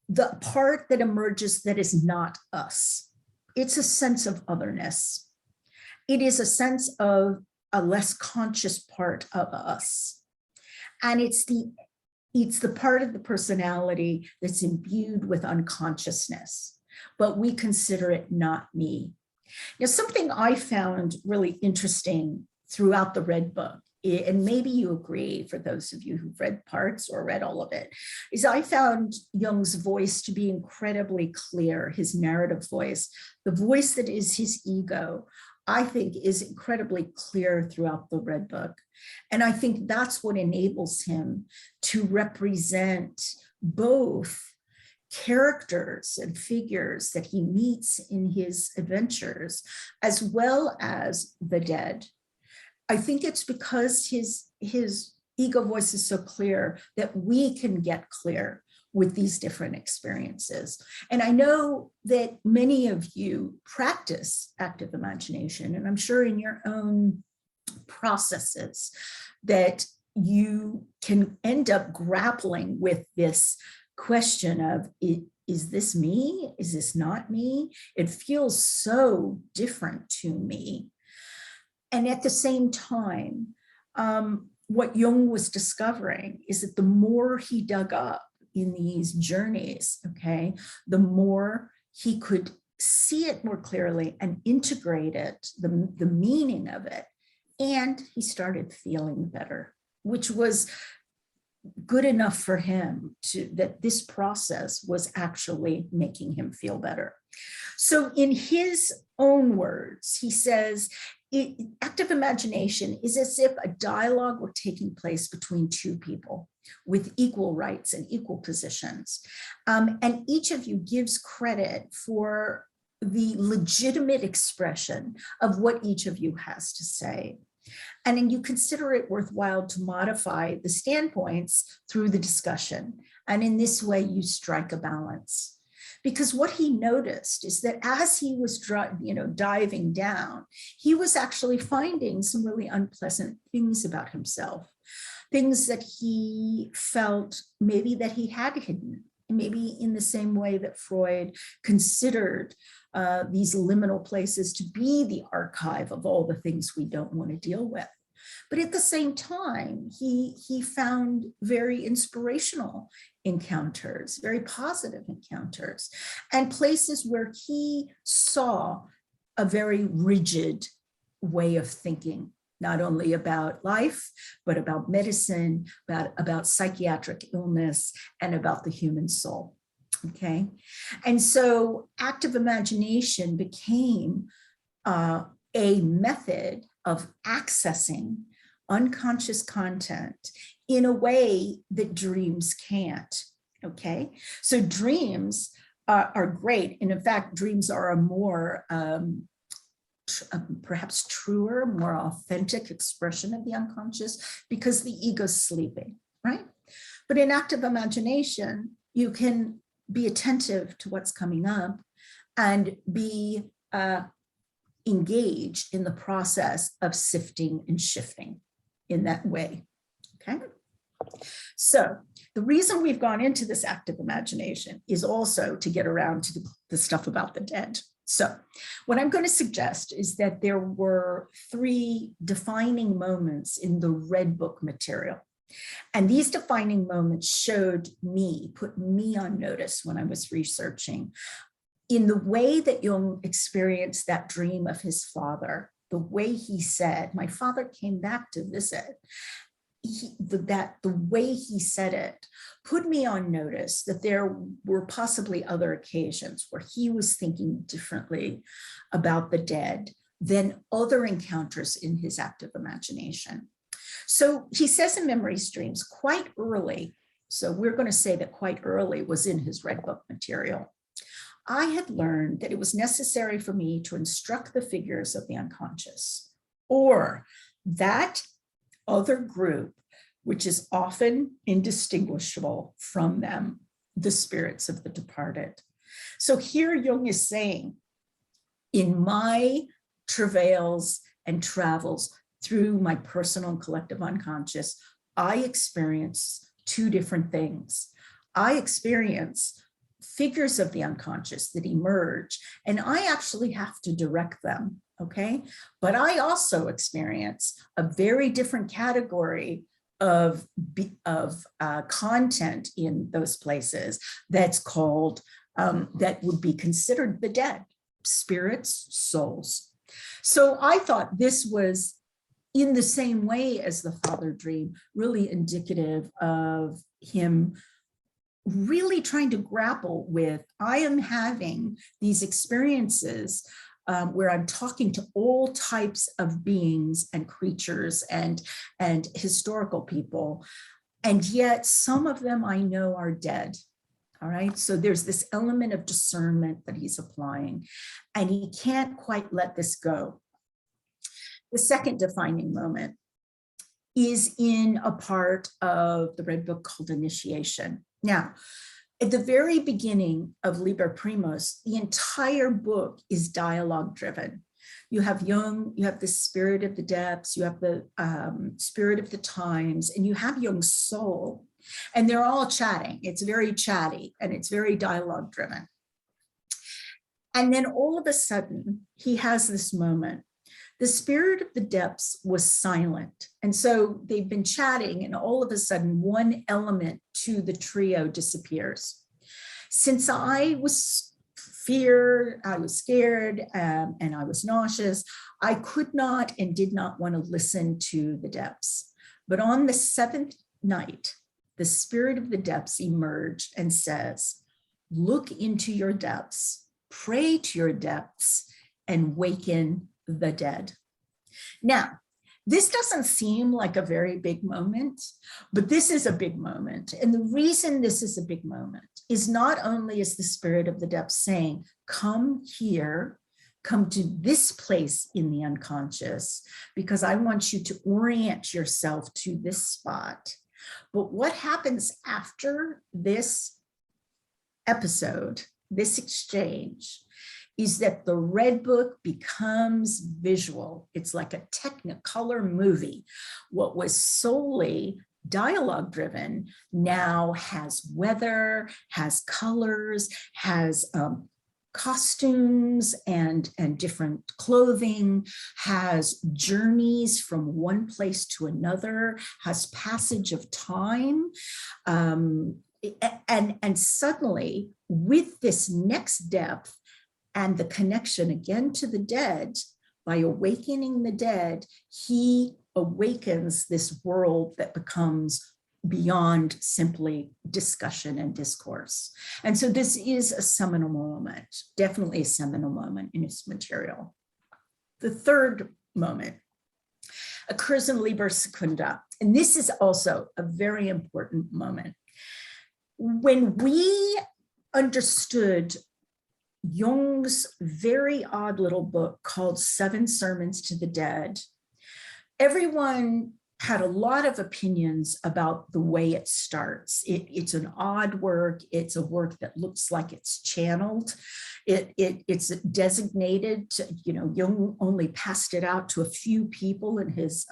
the part that emerges that is not us. It's a sense of otherness. It is a sense of a less conscious part of us. And it's the part of the personality that's imbued with unconsciousness, but we consider it not me. Now, something I found really interesting throughout the Red Book, and maybe you agree for those of you who've read parts or read all of it, is I found Jung's voice to be incredibly clear, his narrative voice, the voice that is his ego, I think is incredibly clear throughout the Red Book. And I think that's what enables him to represent both characters and figures that he meets in his adventures, as well as the dead. I think it's because his ego voice is so clear that we can get clear with these different experiences. And I know that many of you practice active imagination, and I'm sure in your own processes that you can end up grappling with this question of, is this me? Is this not me? It feels so different to me. And at the same time, what Jung was discovering is that the more he dug up in these journeys, okay, the more he could see it more clearly and integrate it, the meaning of it. And he started feeling better, which was good enough for him that this process was actually making him feel better. So in his own words, he says, active imagination is as if a dialogue were taking place between two people with equal rights and equal positions. And each of you gives credit for the legitimate expression of what each of you has to say. And then you consider it worthwhile to modify the standpoints through the discussion. And in this way, you strike a balance. Because what he noticed is that as he was diving down, he was actually finding some really unpleasant things about himself, things that he felt maybe that he had hidden, maybe in the same way that Freud considered these liminal places to be the archive of all the things we don't want to deal with. But at the same time, he found very inspirational encounters, very positive encounters, and places where he saw a very rigid way of thinking, not only about life, but about medicine, about psychiatric illness, and about the human soul. Okay, and so active imagination became a method of accessing unconscious content in a way that dreams can't. Okay, so dreams are great, and in fact, dreams are a more perhaps truer, more authentic expression of the unconscious because the ego's sleeping, right? But in active imagination, you can be attentive to what's coming up and be engaged in the process of sifting and shifting in that way, okay? So the reason we've gone into this active imagination is also to get around to the stuff about the dead. So what I'm going to suggest is that there were 3 defining moments in the Red Book material. And these defining moments put me on notice when I was researching in the way that Jung experienced that dream of his father, the way he said, my father came back to visit. The way he said it put me on notice that there were possibly other occasions where he was thinking differently about the dead than other encounters in his active imagination. So he says in Memories, Dreams, quite early, so we're going to say that quite early was in his Red Book material, I had learned that it was necessary for me to instruct the figures of the unconscious, or that other group, which is often indistinguishable from them, the spirits of the departed. So here Jung is saying, in my travails and travels through my personal and collective unconscious, I experience two different things. I experience figures of the unconscious that emerge, and I actually have to direct them, okay? But I also experience a very different category of content in those places that's called, that would be considered the dead, spirits, souls. So I thought this was, in the same way as the father dream, really indicative of him really trying to grapple with, I am having these experiences where I'm talking to all types of beings and creatures and historical people, and yet some of them I know are dead. All right, so there's this element of discernment that he's applying, and he can't quite let this go. The second defining moment is in a part of the Red Book called Initiation. Now, at the very beginning of Liber Primus, the entire book is dialogue driven. You have Jung, you have the spirit of the depths, you have the spirit of the times, and you have Jung's soul. And they're all chatting. It's very chatty and it's very dialogue driven. And then all of a sudden, he has this moment. The spirit of the depths was silent. And so they've been chatting, and all of a sudden, one element to the trio disappears. Since I was scared, and I was nauseous, I could not and did not want to listen to the depths. But on the seventh night, the spirit of the depths emerged and says, look into your depths, pray to your depths, and waken the dead. Now, this doesn't seem like a very big moment, but this is a big moment. And the reason this is a big moment is not only is the spirit of the depths saying, come here, come to this place in the unconscious, because I want you to orient yourself to this spot. But what happens after this episode, this exchange, is that the Red Book becomes visual. It's like a technicolor movie. What was solely dialogue driven now has weather, has colors, has costumes and different clothing, has journeys from one place to another, has passage of time. And suddenly, with this next depth, and the connection again to the dead, by awakening the dead, he awakens this world that becomes beyond simply discussion and discourse. And so this is a seminal moment, definitely a seminal moment in his material. The third moment occurs in Liber Secunda, and this is also a very important moment. When we understood Jung's very odd little book called 7 Sermons to the Dead, everyone had a lot of opinions about the way it starts. It's an odd work. It's a work that looks like it's channeled. It's designated to, Jung only passed it out to a few people in his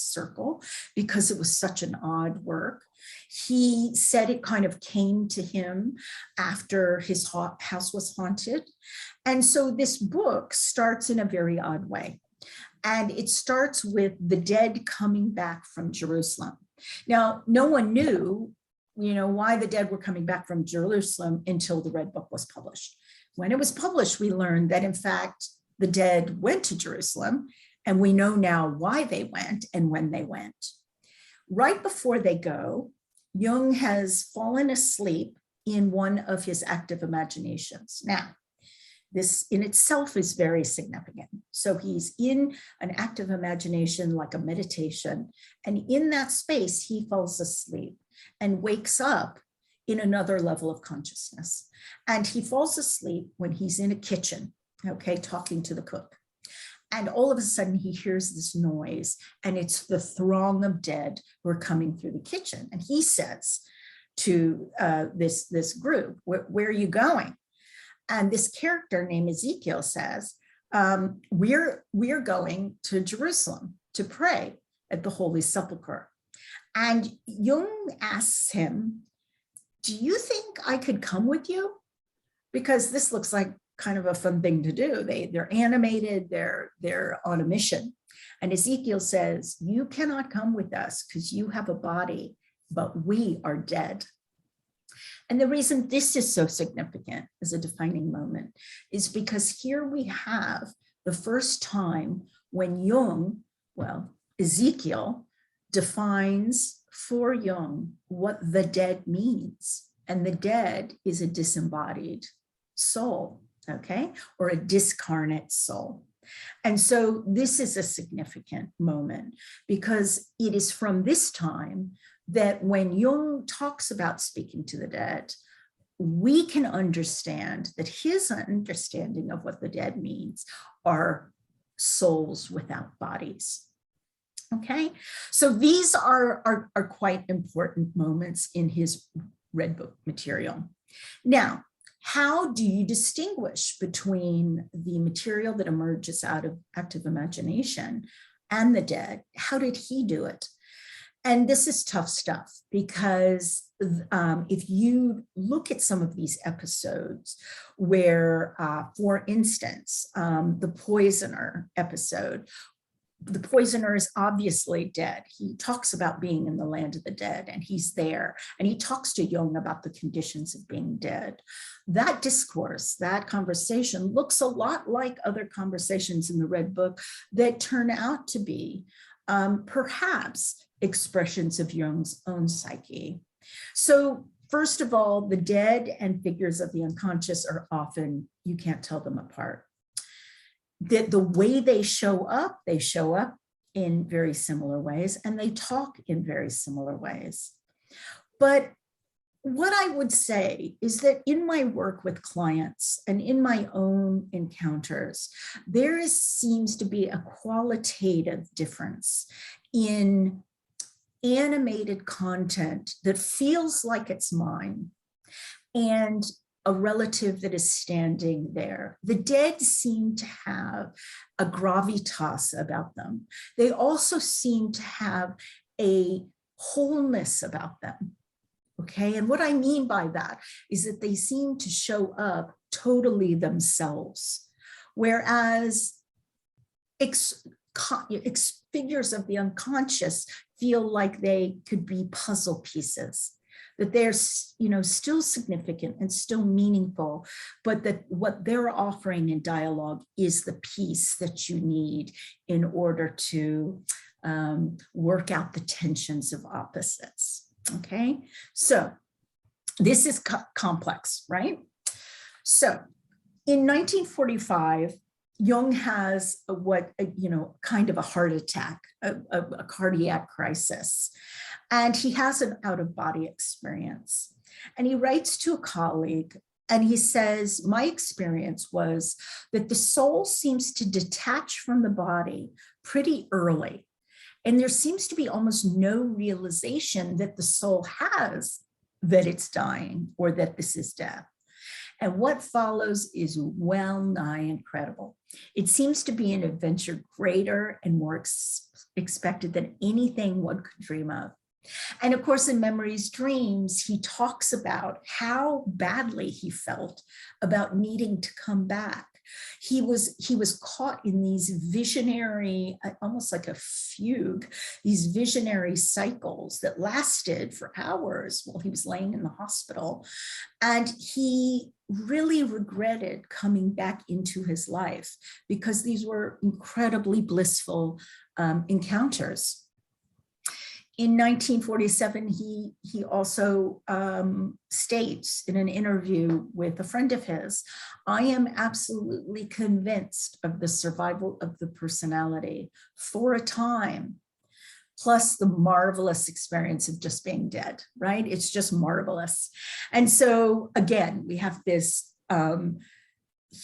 circle because it was such an odd work. He said it kind of came to him after his house was haunted. And so this book starts in a very odd way. And it starts with the dead coming back from Jerusalem. Now, no one knew, why the dead were coming back from Jerusalem until the Red Book was published. When it was published, we learned that, in fact, the dead went to Jerusalem, and we know now why they went and when they went. Right before they go, Jung has fallen asleep in one of his active imaginations. Now, This in itself is very significant. So he's in an active imagination, like a meditation, and in that space, he falls asleep and wakes up in another level of consciousness. And he falls asleep when he's in a kitchen, okay, talking to the cook. And all of a sudden he hears this noise, and it's the throng of dead who are coming through the kitchen. And he says to this group, where are you going? And this character named Ezekiel says, we're going to Jerusalem to pray at the Holy Sepulchre. And Jung asks him, do you think I could come with you? Because this looks like kind of a fun thing to do. They're animated, they're on a mission. And Ezekiel says, you cannot come with us because you have a body, but we are dead. And the reason this is so significant as a defining moment is because here we have the first time when Jung, well, Ezekiel defines for Jung what the dead means. And the dead is a disembodied soul, okay, or a discarnate soul. And so this is a significant moment because it is from this time that when Jung talks about speaking to the dead, we can understand that his understanding of what the dead means are souls without bodies. Okay, so these are quite important moments in his Red Book material. Now, how do you distinguish between the material that emerges out of active imagination and the dead? How did he do it? And this is tough stuff because if you look at some of these episodes where, for instance, the poisoner episode, the poisoner is obviously dead. He talks about being in the land of the dead, and he's there, and he talks to Jung about the conditions of being dead. That discourse, that conversation looks a lot like other conversations in the Red Book that turn out to be perhaps expressions of Jung's own psyche. So first of all, the dead and figures of the unconscious are often, you can't tell them apart. The way they show up in very similar ways, and they talk in very similar ways. But what I would say is that in my work with clients and in my own encounters, there seems to be a qualitative difference in animated content that feels like it's mine and a relative that is standing there. The dead seem to have a gravitas about them. They also seem to have a wholeness about them. Okay, and what I mean by that is that they seem to show up totally themselves, whereas figures of the unconscious feel like they could be puzzle pieces, that they're, still significant and still meaningful, but that what they're offering in dialogue is the piece that you need in order to work out the tensions of opposites. Okay, so this is complex, right? So in 1945, Jung has kind of a heart attack, a cardiac crisis, and he has an out-of-body experience. And he writes to a colleague, and he says, my experience was that the soul seems to detach from the body pretty early. And there seems to be almost no realization that the soul has that it's dying or that this is death. And what follows is well nigh incredible. It seems to be an adventure greater and more expected than anything one could dream of. And of course, in Memories, Dreams, he talks about how badly he felt about needing to come back. He was caught in these visionary, almost like a fugue, these visionary cycles that lasted for hours while he was laying in the hospital. And he really regretted coming back into his life because these were incredibly blissful encounters. in 1947, he also states in an interview with a friend of his, I am absolutely convinced of the survival of the personality for a time, plus the marvelous experience of just being dead, right? It's just marvelous. And so again, we have this,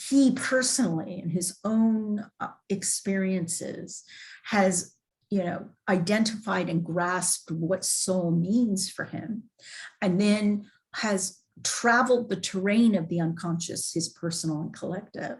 he personally in his own experiences has identified and grasped what soul means for him, and then has traveled the terrain of the unconscious, his personal and collective,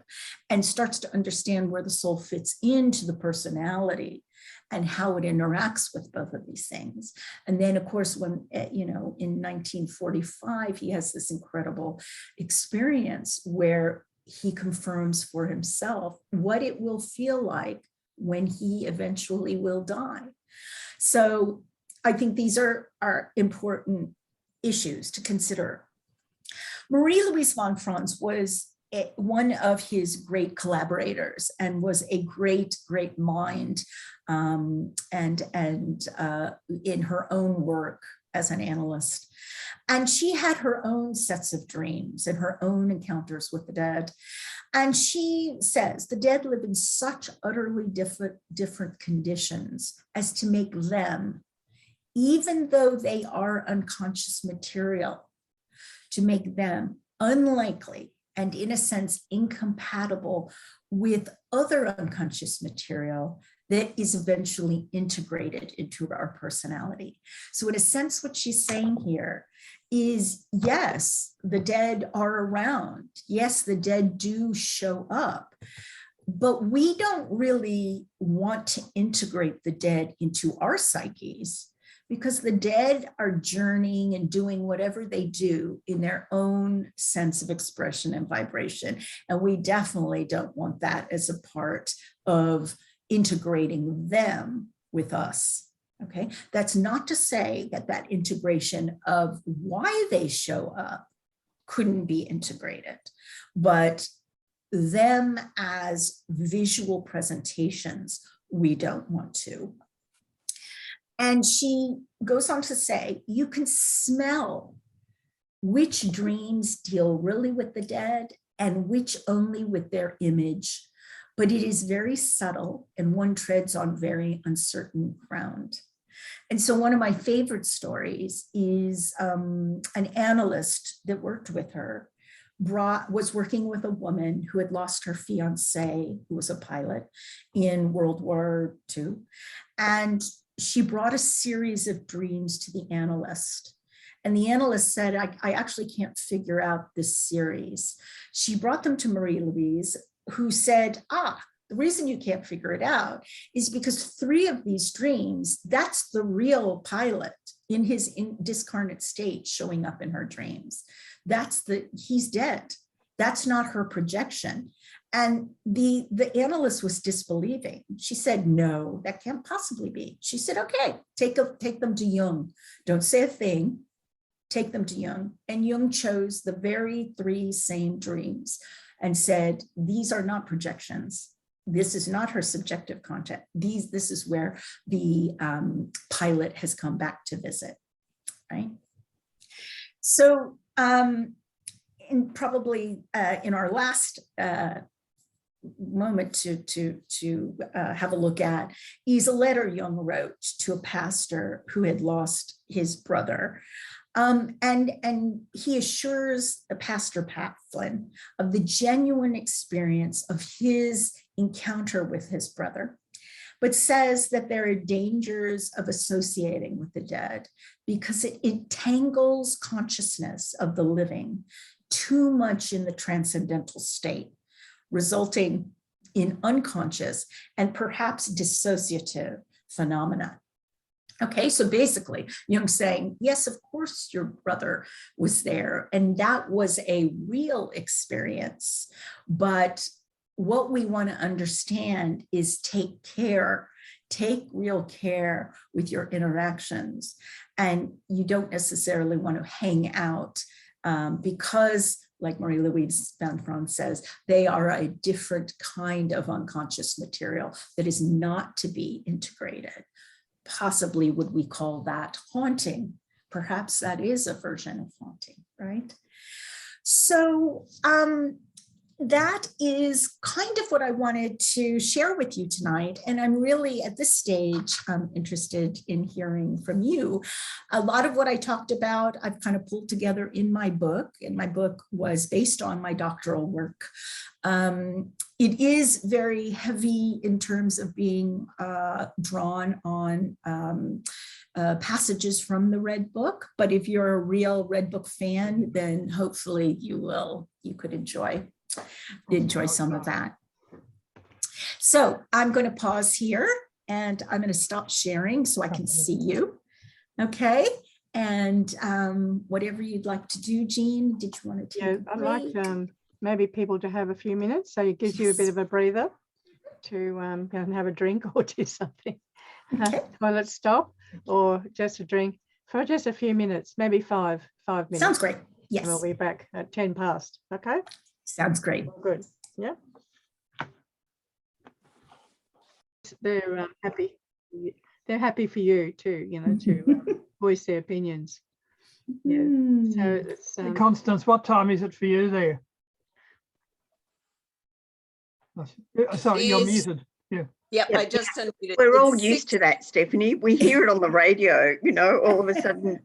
and starts to understand where the soul fits into the personality and how it interacts with both of these things. And then of course, when, in 1945, he has this incredible experience where he confirms for himself what it will feel like when he eventually will die. So I think these are important issues to consider. Marie-Louise von Franz was one of his great collaborators and was a great mind and in her own work as an analyst. And she had her own sets of dreams and her own encounters with the dead. And she says the dead live in such utterly different conditions as to make them, even though they are unconscious material, to make them unlikely and in a sense incompatible with other unconscious material that is eventually integrated into our personality. So in a sense, what she's saying here is, yes, the dead are around. Yes, the dead do show up, but we don't really want to integrate the dead into our psyches, because the dead are journeying and doing whatever they do in their own sense of expression and vibration. And we definitely don't want that as a part of integrating them with us. Okay, that's not to say that that integration of why they show up couldn't be integrated, but them as visual presentations, we don't want to. And she goes on to say, you can smell which dreams deal really with the dead and which only with their image, but it is very subtle and one treads on very uncertain ground. And so one of my favorite stories is an analyst that worked with her was working with a woman who had lost her fiance, who was a pilot in World War II. And she brought a series of dreams to the analyst. And the analyst said, I actually can't figure out this series. She brought them to Marie-Louise, who said, the reason you can't figure it out is because 3 of these dreams, that's the real pilot in his discarnate state showing up in her dreams. He's dead. That's not her projection. And the analyst was disbelieving. She said, no, that can't possibly be. She said, okay, take them to Jung. Don't say a thing. Take them to Jung. And Jung chose the very 3 same dreams and said, these are not projections. This is not her subjective content. This is where the pilot has come back to visit, right? So in our last moment to have a look at is a letter Jung wrote to a pastor who had lost his brother. And he assures the pastor Pat Flynn of the genuine experience of his encounter with his brother, but says that there are dangers of associating with the dead because it entangles consciousness of the living too much in the transcendental state, resulting in unconscious and perhaps dissociative phenomena. Okay, so basically, Jung's saying, yes, of course, your brother was there, and that was a real experience. But what we want to understand is take real care with your interactions. And you don't necessarily want to hang out because, like Marie-Louise von Franz says, they are a different kind of unconscious material that is not to be integrated. possibly would we call that haunting? Perhaps that is a version of haunting, right? So that is kind of what I wanted to share with you tonight. And I'm really at this stage interested in hearing from you. A lot of what I talked about, I've kind of pulled together in my book, and my book was based on my doctoral work. It is very heavy in terms of being drawn on passages from the Red Book, but if you're a real Red Book fan, then hopefully you could enjoy some of that. So I'm going to pause here and I'm going to stop sharing so I can see you. Okay. And whatever you'd like to do, Jean, did you want to take a break? I'd like maybe people to have a few minutes, so it gives you a bit of a breather to go and have a drink or do something. Okay. Toilet stop or just a drink for just a few minutes, maybe five minutes. Sounds great. Yes. And we'll be back at 10 past. Okay. Sounds great. Good. Yeah. They're happy. They're happy for you too, to voice their opinions. Yeah. So it's Constance, what time is it for you there? Sorry, you're muted. Yeah. Yep, I just unmuted. We're all used to that, Stephanie. We hear it on the radio, all of a sudden.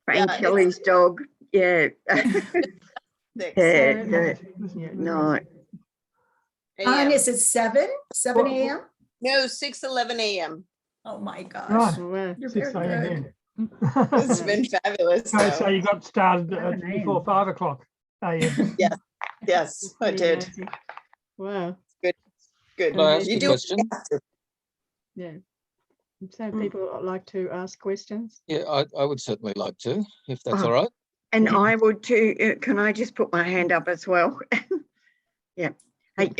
Frank Kelly's dog. Yeah. No. Is it 7 a.m.? No, 6:11 a.m. Oh my gosh. Right. You're 6 very a.m. good. It's been fabulous. Okay, so you got started before 5 o'clock a.m. Yes, I did. Wow. Good. Can I ask You a do. question? Yeah. So people like to ask questions. Yeah, I would certainly like to, if that's all right. And I would too. Can I just put my hand up as well? Yeah. Hey,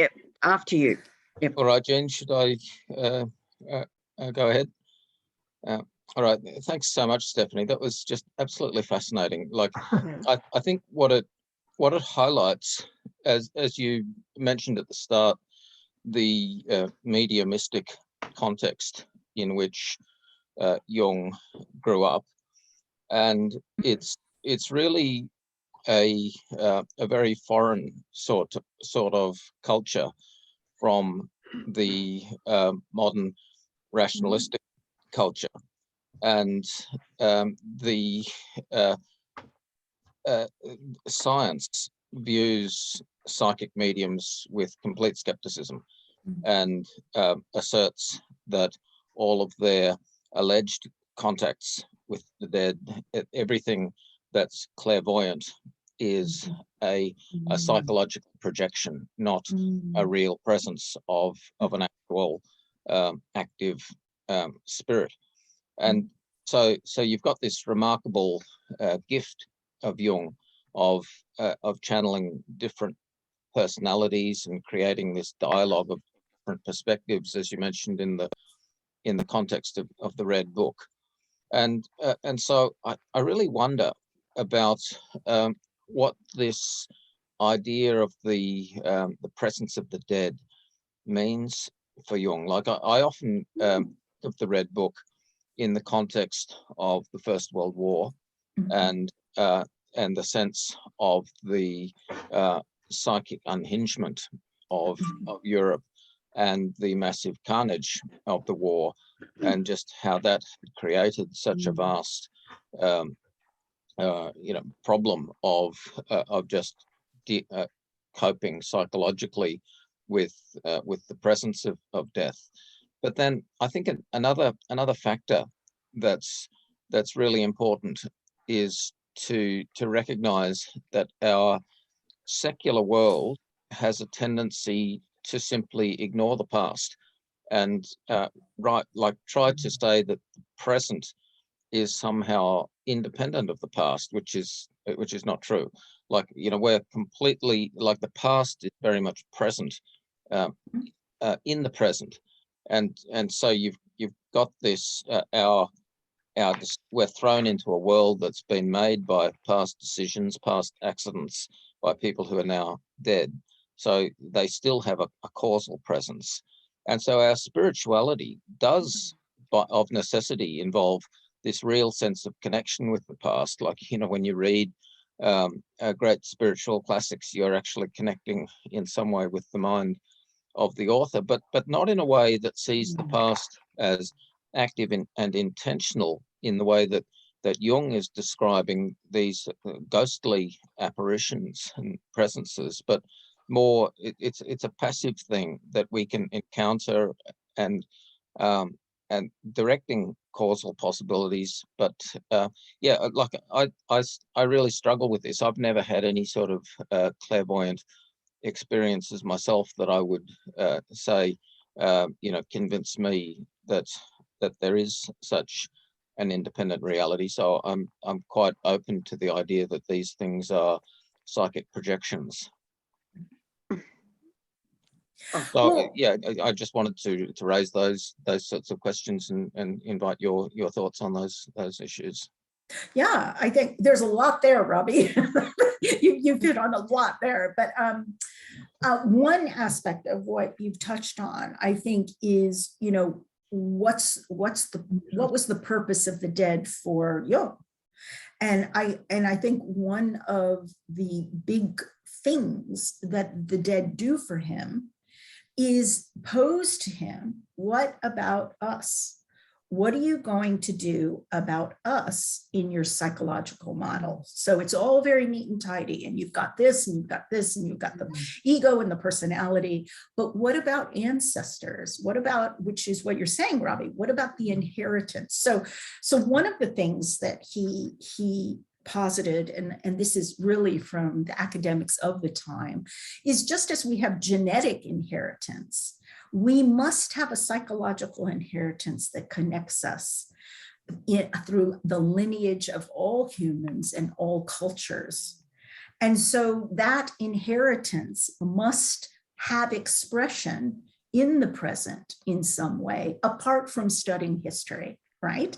after you. Yep. All right, Jen, should I go ahead? All right, thanks so much, Stephanie. That was just absolutely fascinating. Like, I think what it highlights, as you mentioned at the start, the mediumistic context in which Jung grew up, and it's really a very foreign sort of culture from the modern rationalistic culture, and the science views psychic mediums with complete skepticism and asserts that all of their alleged contacts with the dead, everything that's clairvoyant, is a psychological projection, not a real presence of an actual active spirit. And so you've got this remarkable gift of Jung of channeling different personalities and creating this dialogue of different perspectives, as you mentioned in the context of the Red Book. And so I really wonder about what this idea of the presence of the dead means for Jung. Like I often of the Red Book in the context of the First World War and the sense of the psychic unhingement of Europe and the massive carnage of the war, and just how that created such a vast problem of just coping psychologically with the presence of death. But then I think another factor that's really important is to recognize that our secular world has a tendency to simply ignore the past and try to say that the present is somehow independent of the past, which is not true. Like, we're completely, like, the past is very much present in the present, and so you've got this we're thrown into a world that's been made by past decisions, past accidents, by people who are now dead. So they still have a causal presence, and so our spirituality does of necessity involve this real sense of connection with the past. Like, when you read great spiritual classics, you're actually connecting in some way with the mind of the author, but not in a way that sees the past as active and intentional in the way that Jung is describing these ghostly apparitions and presences, but more it's a passive thing that we can encounter and directing causal possibilities. But yeah, like I really struggle with this. I've never had any sort of clairvoyant experiences myself that I would say convince me that there is such an independent reality. So I'm quite open to the idea that these things are psychic projections. So yeah, I just wanted to raise those sorts of questions and invite your thoughts on those issues. Yeah, I think there's a lot there, Robbie. You've hit on a lot there, but one aspect of what you've touched on, I think, is what was the purpose of the dead for Jung? And I think one of the big things that the dead do for him is pose to him, what about us? What are you going to do about us in your psychological model? So it's all very neat and tidy, and you've got this, and you've got this, and you've got the ego and the personality. But what about ancestors? What about, which is what you're saying, Robbie, what about the inheritance? So one of the things that he posited, and this is really from the academics of the time, is just as we have genetic inheritance, we must have a psychological inheritance that connects us through the lineage of all humans and all cultures. And so that inheritance must have expression in the present in some way, apart from studying history, right?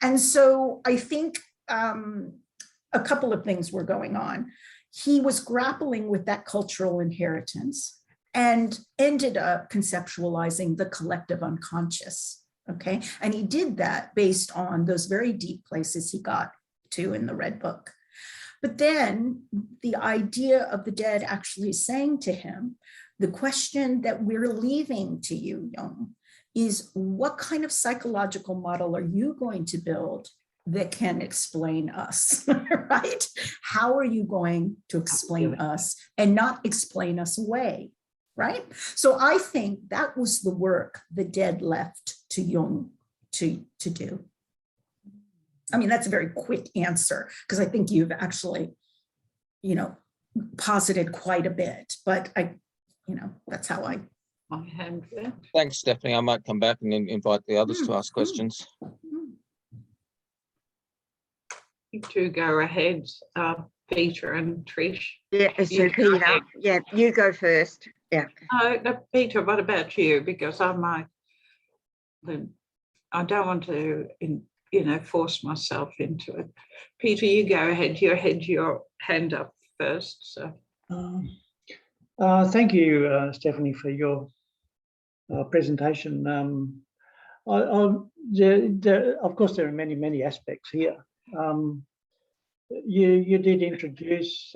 And so I think a couple of things were going on. He was grappling with that cultural inheritance and ended up conceptualizing the collective unconscious, okay? And he did that based on those very deep places he got to in the Red Book. But then the idea of the dead actually saying to him, the question that we're leaving to you, Jung, is what kind of psychological model are you going to build that can explain us, right? How are you going to explain us and not explain us away? Right? So I think that was the work the dead left to Jung to do. I mean, that's a very quick answer, because I think you've actually, posited quite a bit, but that's how I handle it. Thanks, Stephanie. I might come back and invite the others to ask questions. You two go ahead, Peter and Trish. Yeah, so Peter, yeah, you go first. Yeah. No, Peter, what about you? Because I don't want to, force myself into it. Peter, you go ahead. You had your hand up first. So. Thank you, Stephanie, for your presentation. Of course, there are many aspects here. You did introduce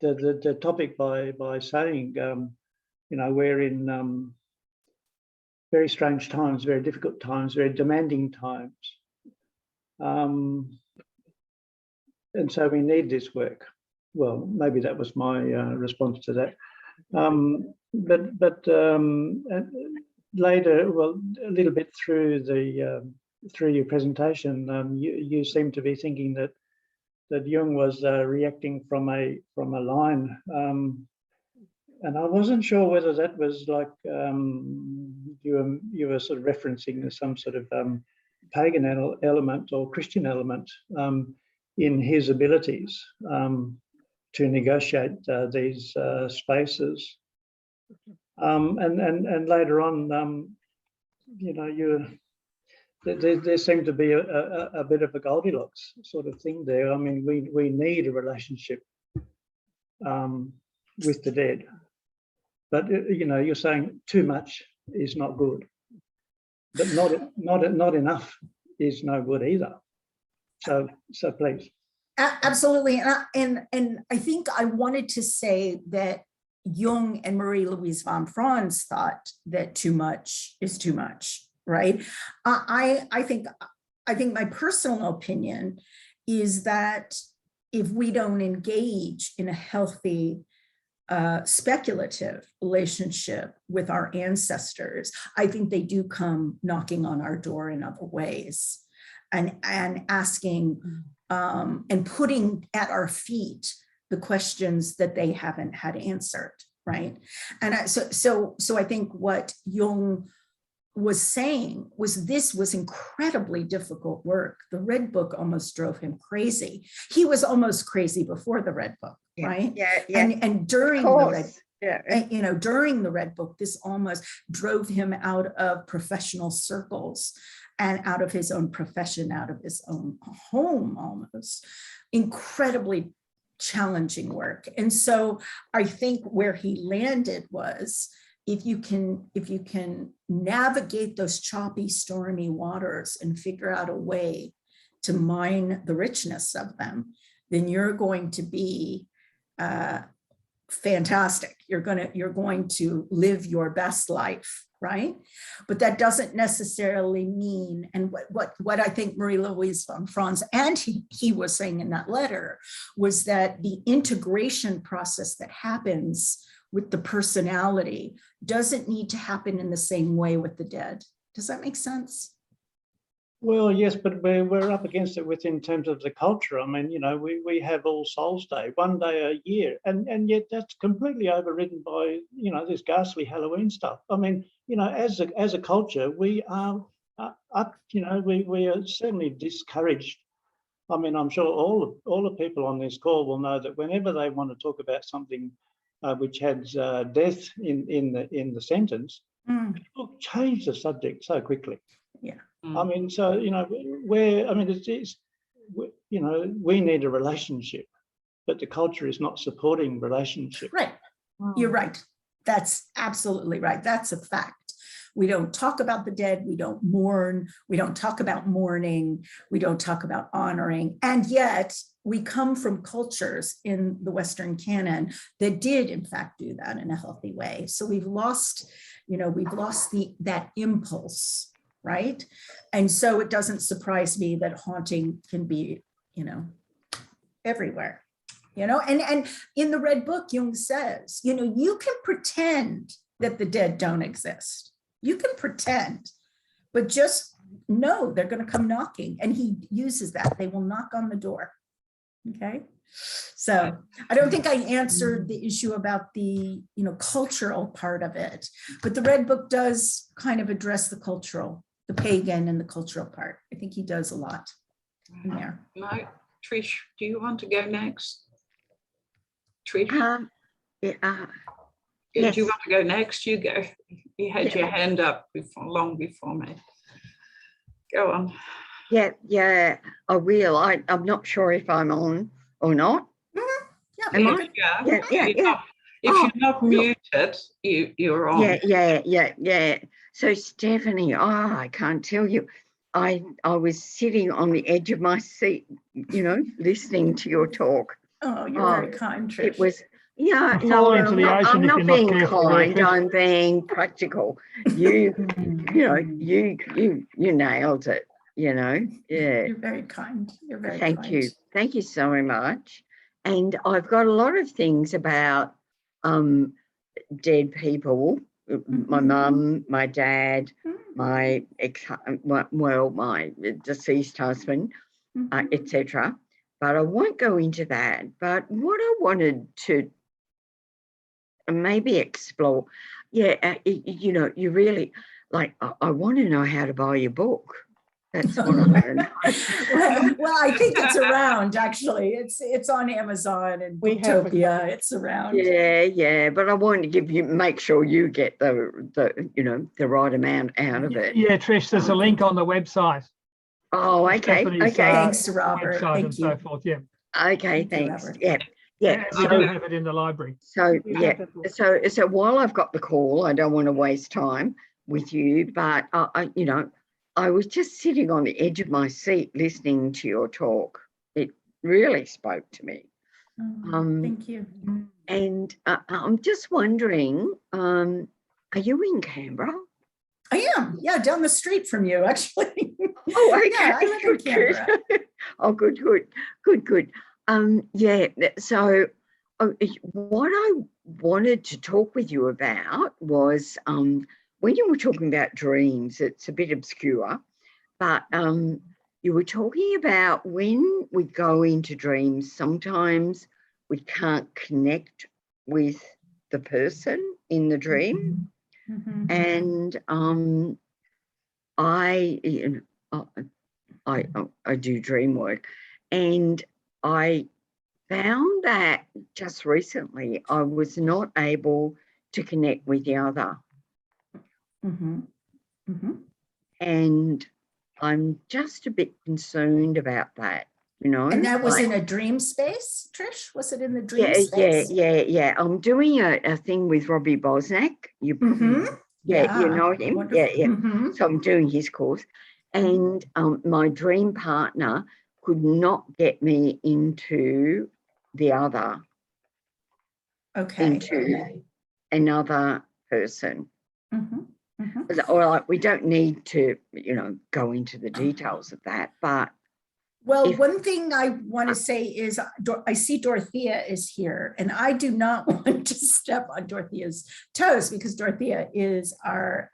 the topic by saying, we're in very strange times, very difficult times, very demanding times. And so we need this work. Well, maybe that was my response to that. But later, well, a little bit through your presentation, you seem to be thinking that Jung was reacting from a line, and I wasn't sure whether that was like you were sort of referencing some sort of pagan element or Christian element in his abilities to negotiate these spaces, and later on, there seemed to be a bit of a Goldilocks sort of thing there. I mean, we need a relationship with the dead, but you're saying too much is not good. but not enough is no good either. So please. Absolutely. And I think I wanted to say that Jung and Marie-Louise von Franz thought that too much is too much, right? I think my personal opinion is that if we don't engage in a healthy speculative relationship with our ancestors, I think they do come knocking on our door in other ways and asking and putting at our feet the questions that they haven't had answered, right? And so I think what Jung was saying was this was incredibly difficult work. The Red Book almost drove him crazy. He was almost crazy before the Red Book, right? Yeah. And during the Red, yeah. During the Red Book, this almost drove him out of professional circles and out of his own profession, out of his own home, almost. Incredibly challenging work. And so I think where he landed was, if you can navigate those choppy, stormy waters and figure out a way to mine the richness of them, then you're going to be fantastic. You're going to live your best life, right? But that doesn't necessarily mean, and what I think Marie-Louise von Franz and he was saying in that letter was that the integration process that happens with the personality doesn't need to happen in the same way with the dead. Does that make sense? Well, yes, but we're up against it in terms of the culture. I mean, we have All Souls Day, one day a year, and yet that's completely overridden by, this ghastly Halloween stuff. I mean, as a culture, we are we are certainly discouraged. I mean, I'm sure all the people on this call will know that whenever they want to talk about something which has death in the sentence, people change the subject so quickly. Yeah. I mean, so, we need a relationship, but the culture is not supporting relationship. Right. You're right. That's absolutely right. That's a fact. We don't talk about the dead. We don't mourn. We don't talk about mourning. We don't talk about honoring. And yet we come from cultures in the Western canon that did, in fact, do that in a healthy way. So we've lost that impulse. Right. And so it doesn't surprise me that haunting can be, everywhere, and in the Red Book, Jung says, you can pretend that the dead don't exist. You can pretend, but just know they're going to come knocking. And he uses that. They will knock on the door. Okay. So I don't think I answered the issue about the, cultural part of it, but the Red Book does kind of address the pagan and the cultural part. I think he does a lot in there. No, Trish, do you want to go next? Trish? Yes. Do you want to go next? You go. You had your hand up long before me. Go on. Yeah, I will. I'm not sure if I'm on or not. Mm-hmm. Am I? Yeah. If you're not muted, you're on. Yeah. So Stephanie, I can't tell you, I was sitting on the edge of my seat, listening to your talk. Oh, you're very kind, Trish. It was, I'm not being kind. I'm being practical. You nailed it. Yeah. You're very kind. You're very kind. Thank you. Thank you so much. And I've got a lot of things about dead people. My mum, my dad, my deceased husband, etc. But I won't go into that. But what I wanted to maybe explore, you really, I want to know how to buy your book. That's what I want to know. Well, I think it's around, actually. It's on Amazon and Booktopia. It's around. Yeah. But I wanted to make sure you get the right amount out of it. Yeah, Trish, there's a link on the website. Oh, okay. Thanks, Robert. Thank and you. so forth. Yeah. Okay, thanks. Yeah. We do have it in the library. So while I've got the call, I don't want to waste time. with you, but I was just sitting on the edge of my seat listening to your talk. It really spoke to me. Thank you. And I'm just wondering, are you in Canberra? I am, yeah, down the street from you, actually. Oh, okay. Yeah, I live in Canberra. Oh, good. Yeah, so what I wanted to talk with you about was when you were talking about dreams, it's a bit obscure, but you were talking about when we go into dreams, sometimes we can't connect with the person in the dream. Mm-hmm. And I do dream work, and I found that just recently I was not able to connect with the other. Mm-hmm. Mm-hmm. And I'm just a bit concerned about that, And that was like, in a dream space, Trish? Was it in the dream space? Yeah. I'm doing a thing with Robbie Bosnack. You probably, you know him. Wonderful. Yeah. Mm-hmm. So I'm doing his course, and my dream partner could not get me into the other, Okay. into another person. Mm-hmm. Mm-hmm. Or like, we don't need to, go into the details of that, but Well, one thing I want to say is I see Dorothea is here, and I do not want to step on Dorothea's toes because Dorothea is our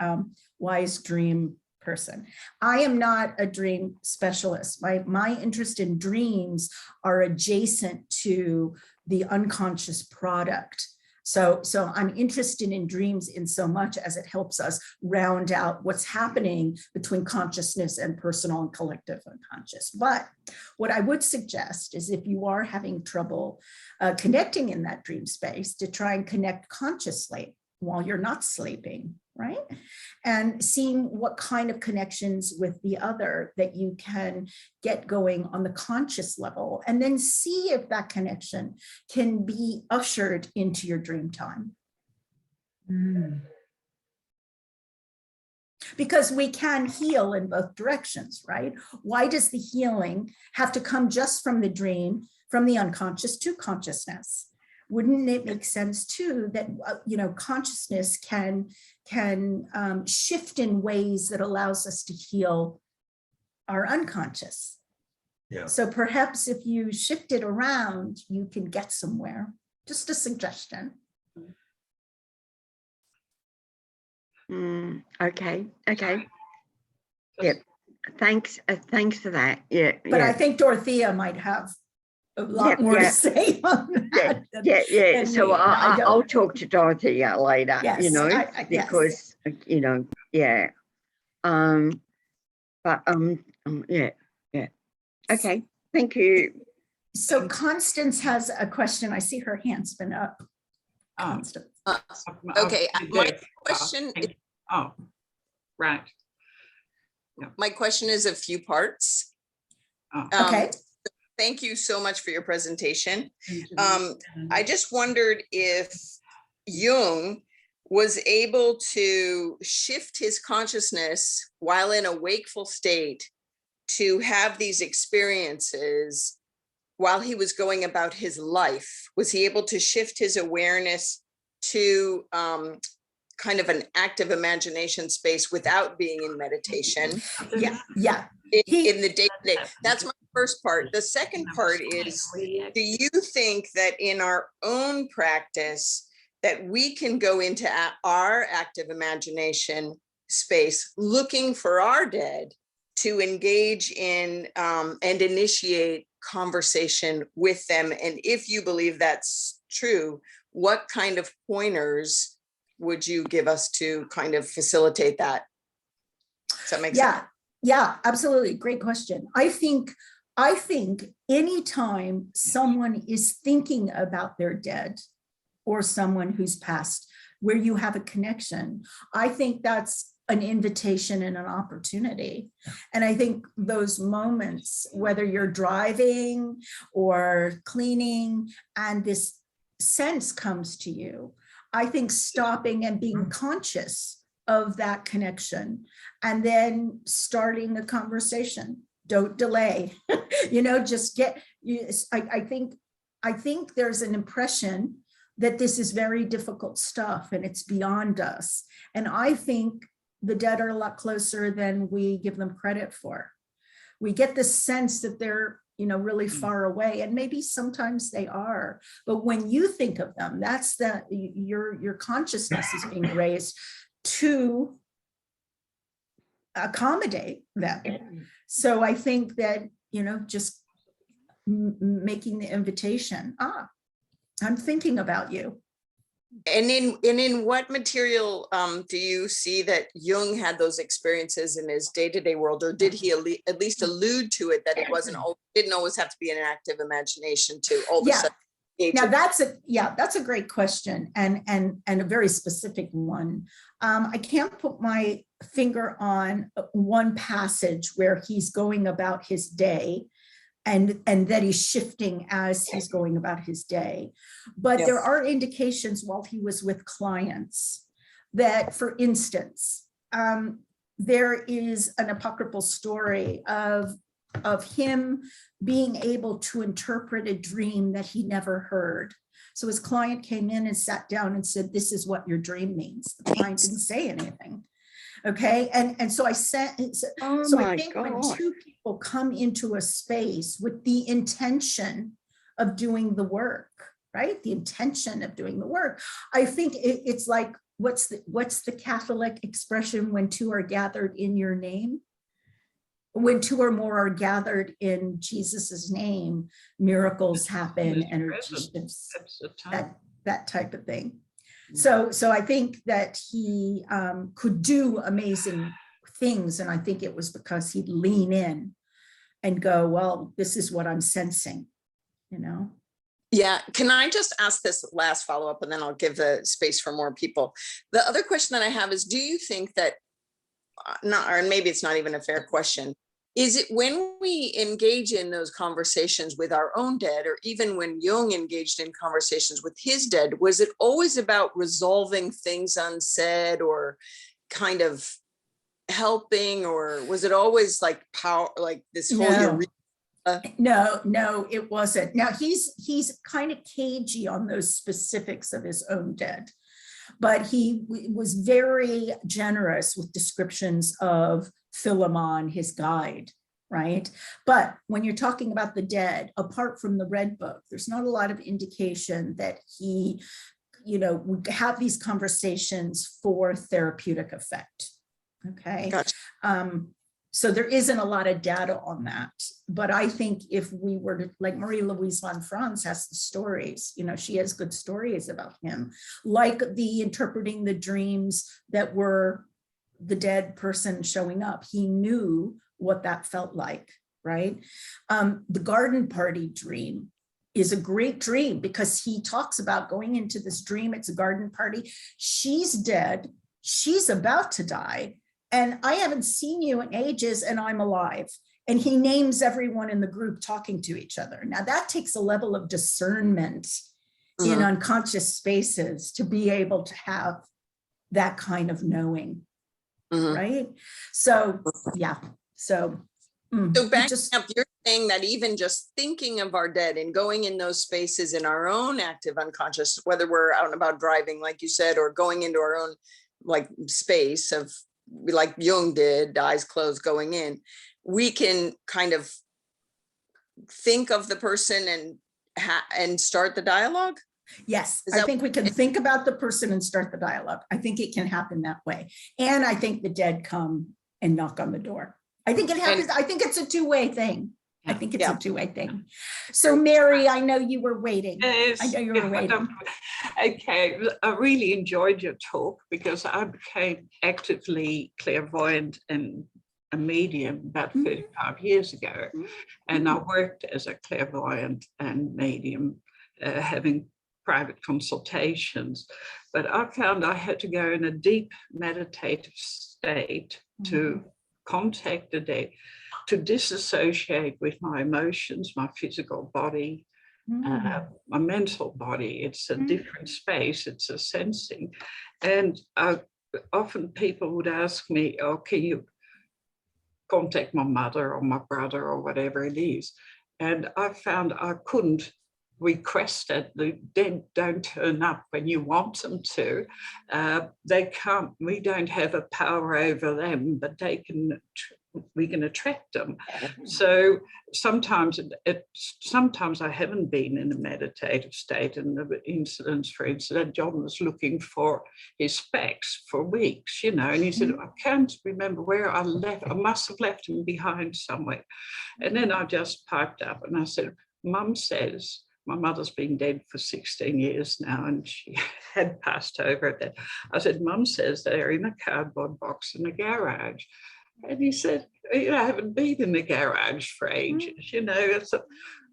wise dream person. I am not a dream specialist. My interest in dreams are adjacent to the unconscious product. So I'm interested in dreams in so much as it helps us round out what's happening between consciousness and personal and collective unconscious. But what I would suggest is if you are having trouble connecting in that dream space, to try and connect consciously while you're not sleeping, right? And seeing what kind of connections with the other that you can get going on the conscious level, and then see if that connection can be ushered into your dream time. Because we can heal in both directions, right? Why does the healing have to come just from the dream, from the unconscious to consciousness? Wouldn't it make sense too that consciousness can shift in ways that allows us to heal our unconscious? Yeah. So perhaps if you shift it around, you can get somewhere. Just a suggestion. Okay. Yep. Thanks for that. Yeah. But I think Dorothea might have a lot more to say on that. Yeah. So I'll talk to Dorothea later, yes, because, yeah. Yeah. Okay. Thank you. So Constance has a question. I see her hand's been up. Constance. Okay, my question is, right. My question is a few parts. Okay. Thank you so much for your presentation. I just wondered if Jung was able to shift his consciousness while in a wakeful state to have these experiences while he was going about his life. Was he able to shift his awareness to kind of an active imagination space without being in meditation? Yeah. In the day-to-day. That's my first part. The second part is, do you think that in our own practice that we can go into our active imagination space looking for our dead to engage in and initiate conversation with them? And if you believe that's true, what kind of pointers would you give us to kind of facilitate that? Does that make sense? Yeah, absolutely. Great question. I think anytime someone is thinking about their dead or someone who's passed, where you have a connection, I think that's an invitation and an opportunity. And I think those moments, whether you're driving or cleaning and this sense comes to you, I think stopping and being conscious of that connection and then starting a conversation. Don't delay, just get, I think there's an impression that this is very difficult stuff and it's beyond us. And I think the dead are a lot closer than we give them credit for. We get the sense that they're, really far away, and maybe sometimes they are. But when you think of them, that's your consciousness is being raised to accommodate them. So I think that, just making the invitation, I'm thinking about you. And in what material do you see that Jung had those experiences in his day-to-day world, or did he at least allude to it, that it didn't always have to be an active imagination to all of a sudden? Now that's a great question, and a very specific one. I can't put my finger on one passage where he's going about his day and that he's shifting as he's going about his day. But Yes. There are indications while he was with clients that, for instance, there is an apocryphal story of him being able to interpret a dream that he never heard. So his client came in and sat down and said, "This is what your dream means." The client didn't say anything. Okay. And so I said, I think when two people come into a space with the intention of doing the work, right? The intention of doing the work, I think it's like, what's the Catholic expression? When two are gathered in your name? When two or more are gathered in Jesus's name, miracles happen, energy shifts, that type of thing. So I think that he could do amazing things. And I think it was because he'd lean in and go, well, this is what I'm sensing, Yeah, can I just ask this last follow-up, and then I'll give the space for more people. The other question that I have is, do you think that, or maybe it's not even a fair question, is it when we engage in those conversations with our own dead, or even when Jung engaged in conversations with his dead, was it always about resolving things unsaid or kind of helping, or was it always like power, like this whole No, it wasn't. Now he's kind of cagey on those specifics of his own dead, but he was very generous with descriptions of Philemon, his guide, right? But when you're talking about the dead, apart from the Red Book, there's not a lot of indication that he, would have these conversations for therapeutic effect. Okay. Gotcha. So there isn't a lot of data on that, but I think if we were to, like Marie-Louise von Franz has the stories, she has good stories about him, like the interpreting the dreams that were the dead person showing up. He knew what that felt like, right? The garden party dream is a great dream because he talks about going into this dream. It's a garden party. She's dead. She's about to die. And I haven't seen you in ages and I'm alive. And he names everyone in the group talking to each other. Now that takes a level of discernment in unconscious spaces to be able to have that kind of knowing, right? So, yeah. So backing up, you're saying that even just thinking of our dead and going in those spaces in our own active unconscious, whether we're out and about driving, like you said, or going into our own like space of, like Jung did, eyes closed, going in, we can kind of think of the person and start the dialogue? Yes, I think we can think about the person and start the dialogue. I think it can happen that way. And I think the dead come and knock on the door. I think it happens. I think it's a two-way thing. I think it's a two-way thing. So Mary, I know you were waiting. Yes, I know you were waiting. Okay, I really enjoyed your talk because I became actively clairvoyant and a medium about 35 years ago. And I worked as a clairvoyant and medium, having private consultations. But I found I had to go in a deep meditative state to contact the dead, to disassociate with my emotions, my physical body, my mental body. It's a different space, it's a sensing. And I often people would ask me, oh, can you contact my mother or my brother or whatever it is? And I found I couldn't request it. The dead don't turn up when you want them to. They can't, we don't have a power over them, but they can, we can attract them. So sometimes sometimes I haven't been in a meditative state, and the incidents, for instance, John was looking for his specs for weeks, you know, and he said, I can't remember where I left, I must have left him behind somewhere. And then I just piped up and I said, Mum says, my mother's been dead for 16 years now, and she had passed over at that. I said, Mum says they're in a cardboard box in a garage. And he said, you know, I haven't been in the garage for ages, you know. So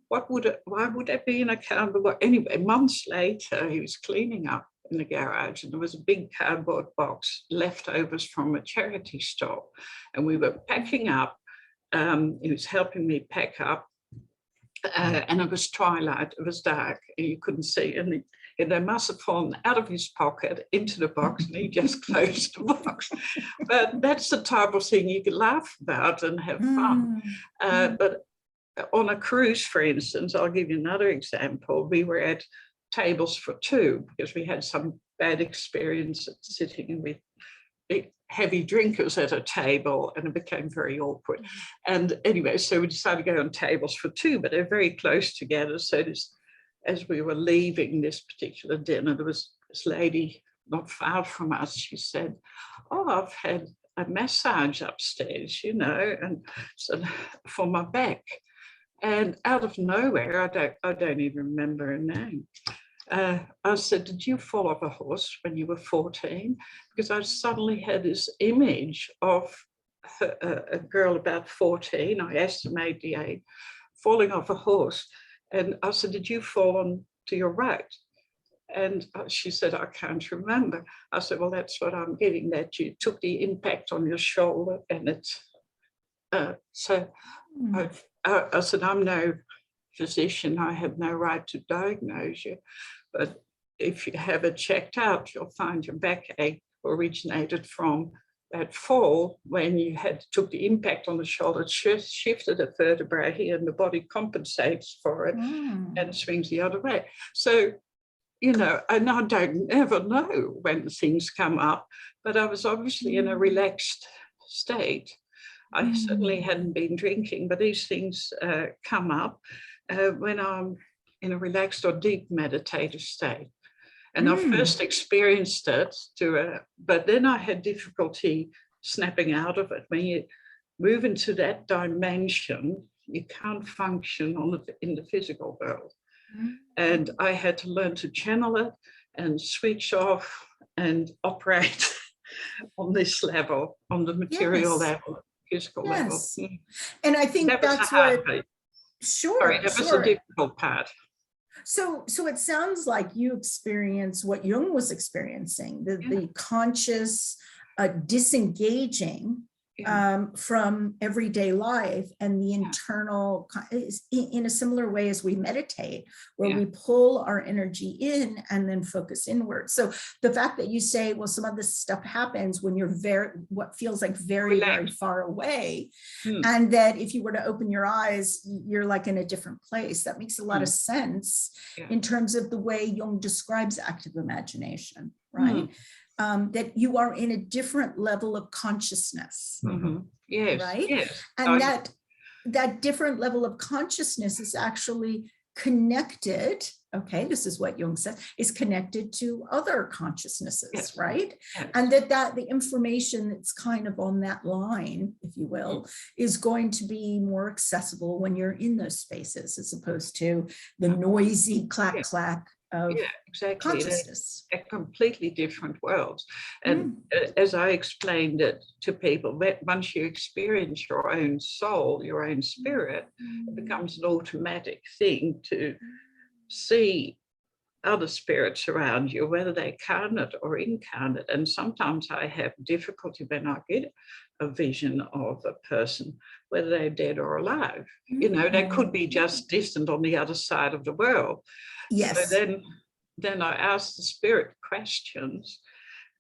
why would I be in a cardboard box? Anyway, months later, he was cleaning up in the garage, and there was a big cardboard box, leftovers from a charity store. And we were packing up. He was helping me pack up. And it was twilight, it was dark, and you couldn't see. And they must have fallen out of his pocket into the box, and he just closed the box. But that's the type of thing you can laugh about and have fun. But on a cruise, for instance, I'll give you another example. We were at tables for two because we had some bad experience sitting with heavy drinkers at a table, and it became very awkward. And anyway, so we decided to go on tables for two, but they're very close together. So as we were leaving this particular dinner, there was this lady not far from us. She said, oh, I've had a massage upstairs, you know, and so for my back. And out of nowhere, I don't even remember her name. I said, did you fall off a horse when you were 14? Because I suddenly had this image of a girl about 14, I estimate the age, falling off a horse. And I said, did you fall on to your right? And she said, I can't remember. I said, well, that's what I'm getting, that you took the impact on your shoulder. And it's, I said, I'm no physician, I have no right to diagnose you. But if you have it checked out, you'll find your backache originated from that fall when you took the impact on the shoulder, shifted a vertebrae here, and the body compensates for it and swings the other way. So, you know, and I don't never know when things come up, but I was obviously in a relaxed state. I certainly hadn't been drinking, but these things come up when I'm in a relaxed or deep meditative state. And I first experienced it but then I had difficulty snapping out of it. When you move into that dimension, you can't function in the physical world. And I had to learn to channel it and switch off and operate on this level, on the material level, physical level. And I think that's what, Sorry, that was the difficult part. So it sounds like you experience what Jung was experiencing, the conscious disengaging from everyday life, and the internal, in a similar way as we meditate, where we pull our energy in and then focus inward. So the fact that you say, well, some of this stuff happens when you're what feels like very, very far away, and that if you were to open your eyes, you're like in a different place. That makes a lot of sense in terms of the way Jung describes active imagination, right? That you are in a different level of consciousness, yes, right? Yes. And that different level of consciousness is actually connected, okay, this is what Jung says, is connected to other consciousnesses, right? And that the information that's kind of on that line, if you will, is going to be more accessible when you're in those spaces, as opposed to the noisy clack clack of consciousness. They're completely different worlds. And as I explained it to people, that once you experience your own soul, your own spirit, it becomes an automatic thing to see other spirits around you, whether they're carnate or incarnate. And sometimes I have difficulty when I get a vision of a person, whether they're dead or alive. You know, they could be just distant on the other side of the world. Yes. So then I ask the spirit questions,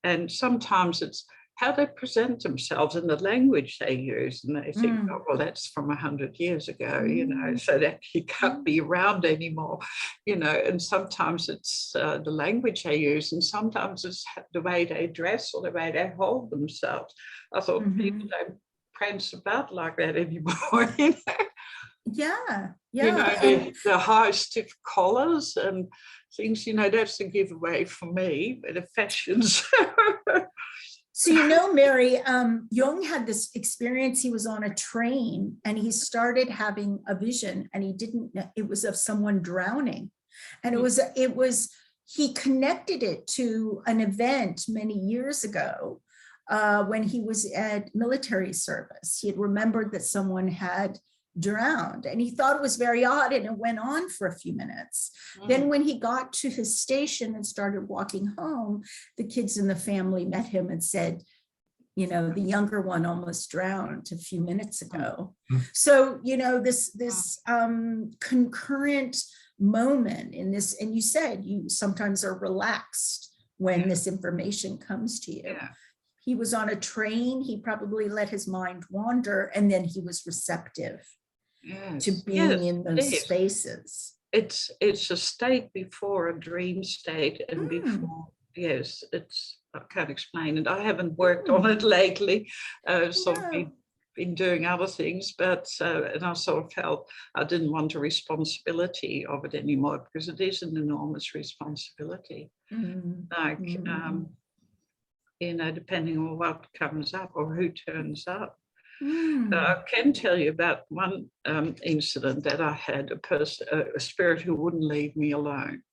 And sometimes it's how they present themselves and the language they use. And they think, oh, well, that's from 100 years ago, you know, so that he can't be around anymore, you know. And sometimes it's the language they use, and sometimes it's the way they dress or the way they hold themselves. I thought people don't prance about like that anymore, you know. Yeah, You know, the high stiff collars and things, you know, that's a giveaway for me, the fashions. So, you know, Mary, Jung had this experience. He was on a train and he started having a vision, and he didn't know it was of someone drowning. And he connected it to an event many years ago when he was at military service. He had remembered that someone had drowned, and he thought it was very odd, and it went on for a few minutes. Then when he got to his station and started walking home, the kids in the family met him and said, you know, the younger one almost drowned a few minutes ago. So, you know, this concurrent moment in this, and you said you sometimes are relaxed when this information comes to you. He was on a train, he probably let his mind wander, and then he was receptive to being in those spaces. It's a state before a dream state, and before, it's, I can't explain it. I haven't worked on it lately, so I've been doing other things, but and I sort of felt I didn't want the responsibility of it anymore, because it is an enormous responsibility. Like, you know, depending on what comes up or who turns up. I can tell you about one incident that I had, a spirit who wouldn't leave me alone.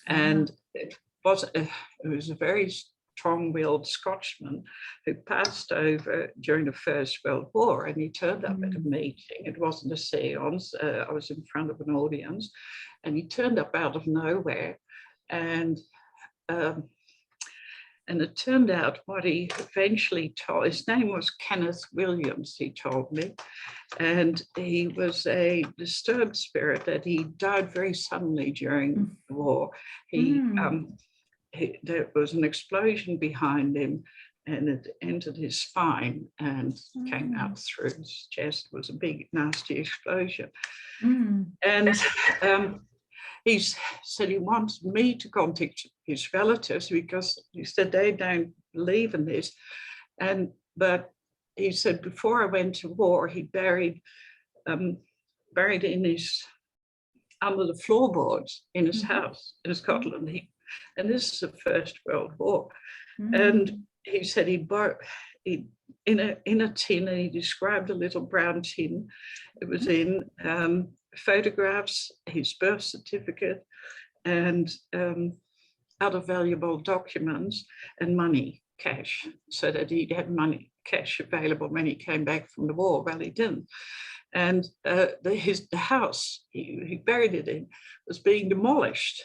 And it was a very strong-willed Scotsman who passed over during the First World War, and he turned up at a meeting. It wasn't a seance, I was in front of an audience, and he turned up out of nowhere. And it turned out what he eventually told, his name was Kenneth Williams, he told me, and he was a disturbed spirit that he died very suddenly during the war. There was an explosion behind him, and it entered his spine and came out through his chest. It was a big, nasty explosion. And he said he wanted me to contact his relatives, because he said they don't believe in this. But he said before I went to war, he buried in his, under the floorboards in his house in Scotland. And this is the First World War. And he said he bought in a tin, and he described a little brown tin. It was in photographs, his birth certificate, and other valuable documents, and money, cash, so that he had money, cash available when he came back from the war. Well, he didn't. And the house he buried it in was being demolished.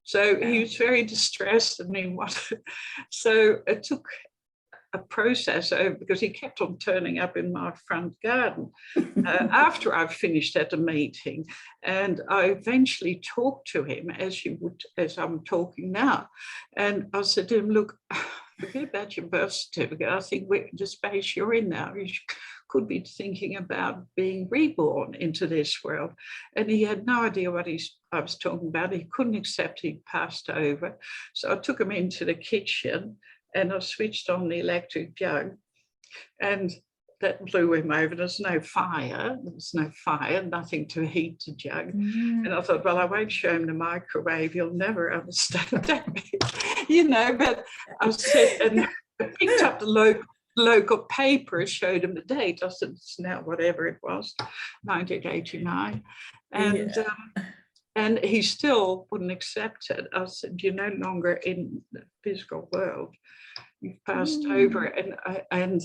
So he was very distressed, and he wanted, so it took a process because he kept on turning up in my front garden after I finished at the meeting, and I eventually talked to him as I'm talking now, and I said to him, look, forget about your birth certificate. I think the space you're in now, you could be thinking about being reborn into this world. And he had no idea what I was talking about. He couldn't accept he'd passed over. So I took him into the kitchen, and I switched on the electric jug, and that blew him over. There's no fire, nothing to heat the jug. And I thought, well, I won't show him the microwave. He'll never understand that, you know. But I said, and I picked up the local paper, showed him the date. I said, it's now whatever it was, 1989. And he still wouldn't accept it. I said, you're no longer in the physical world. You've passed over. And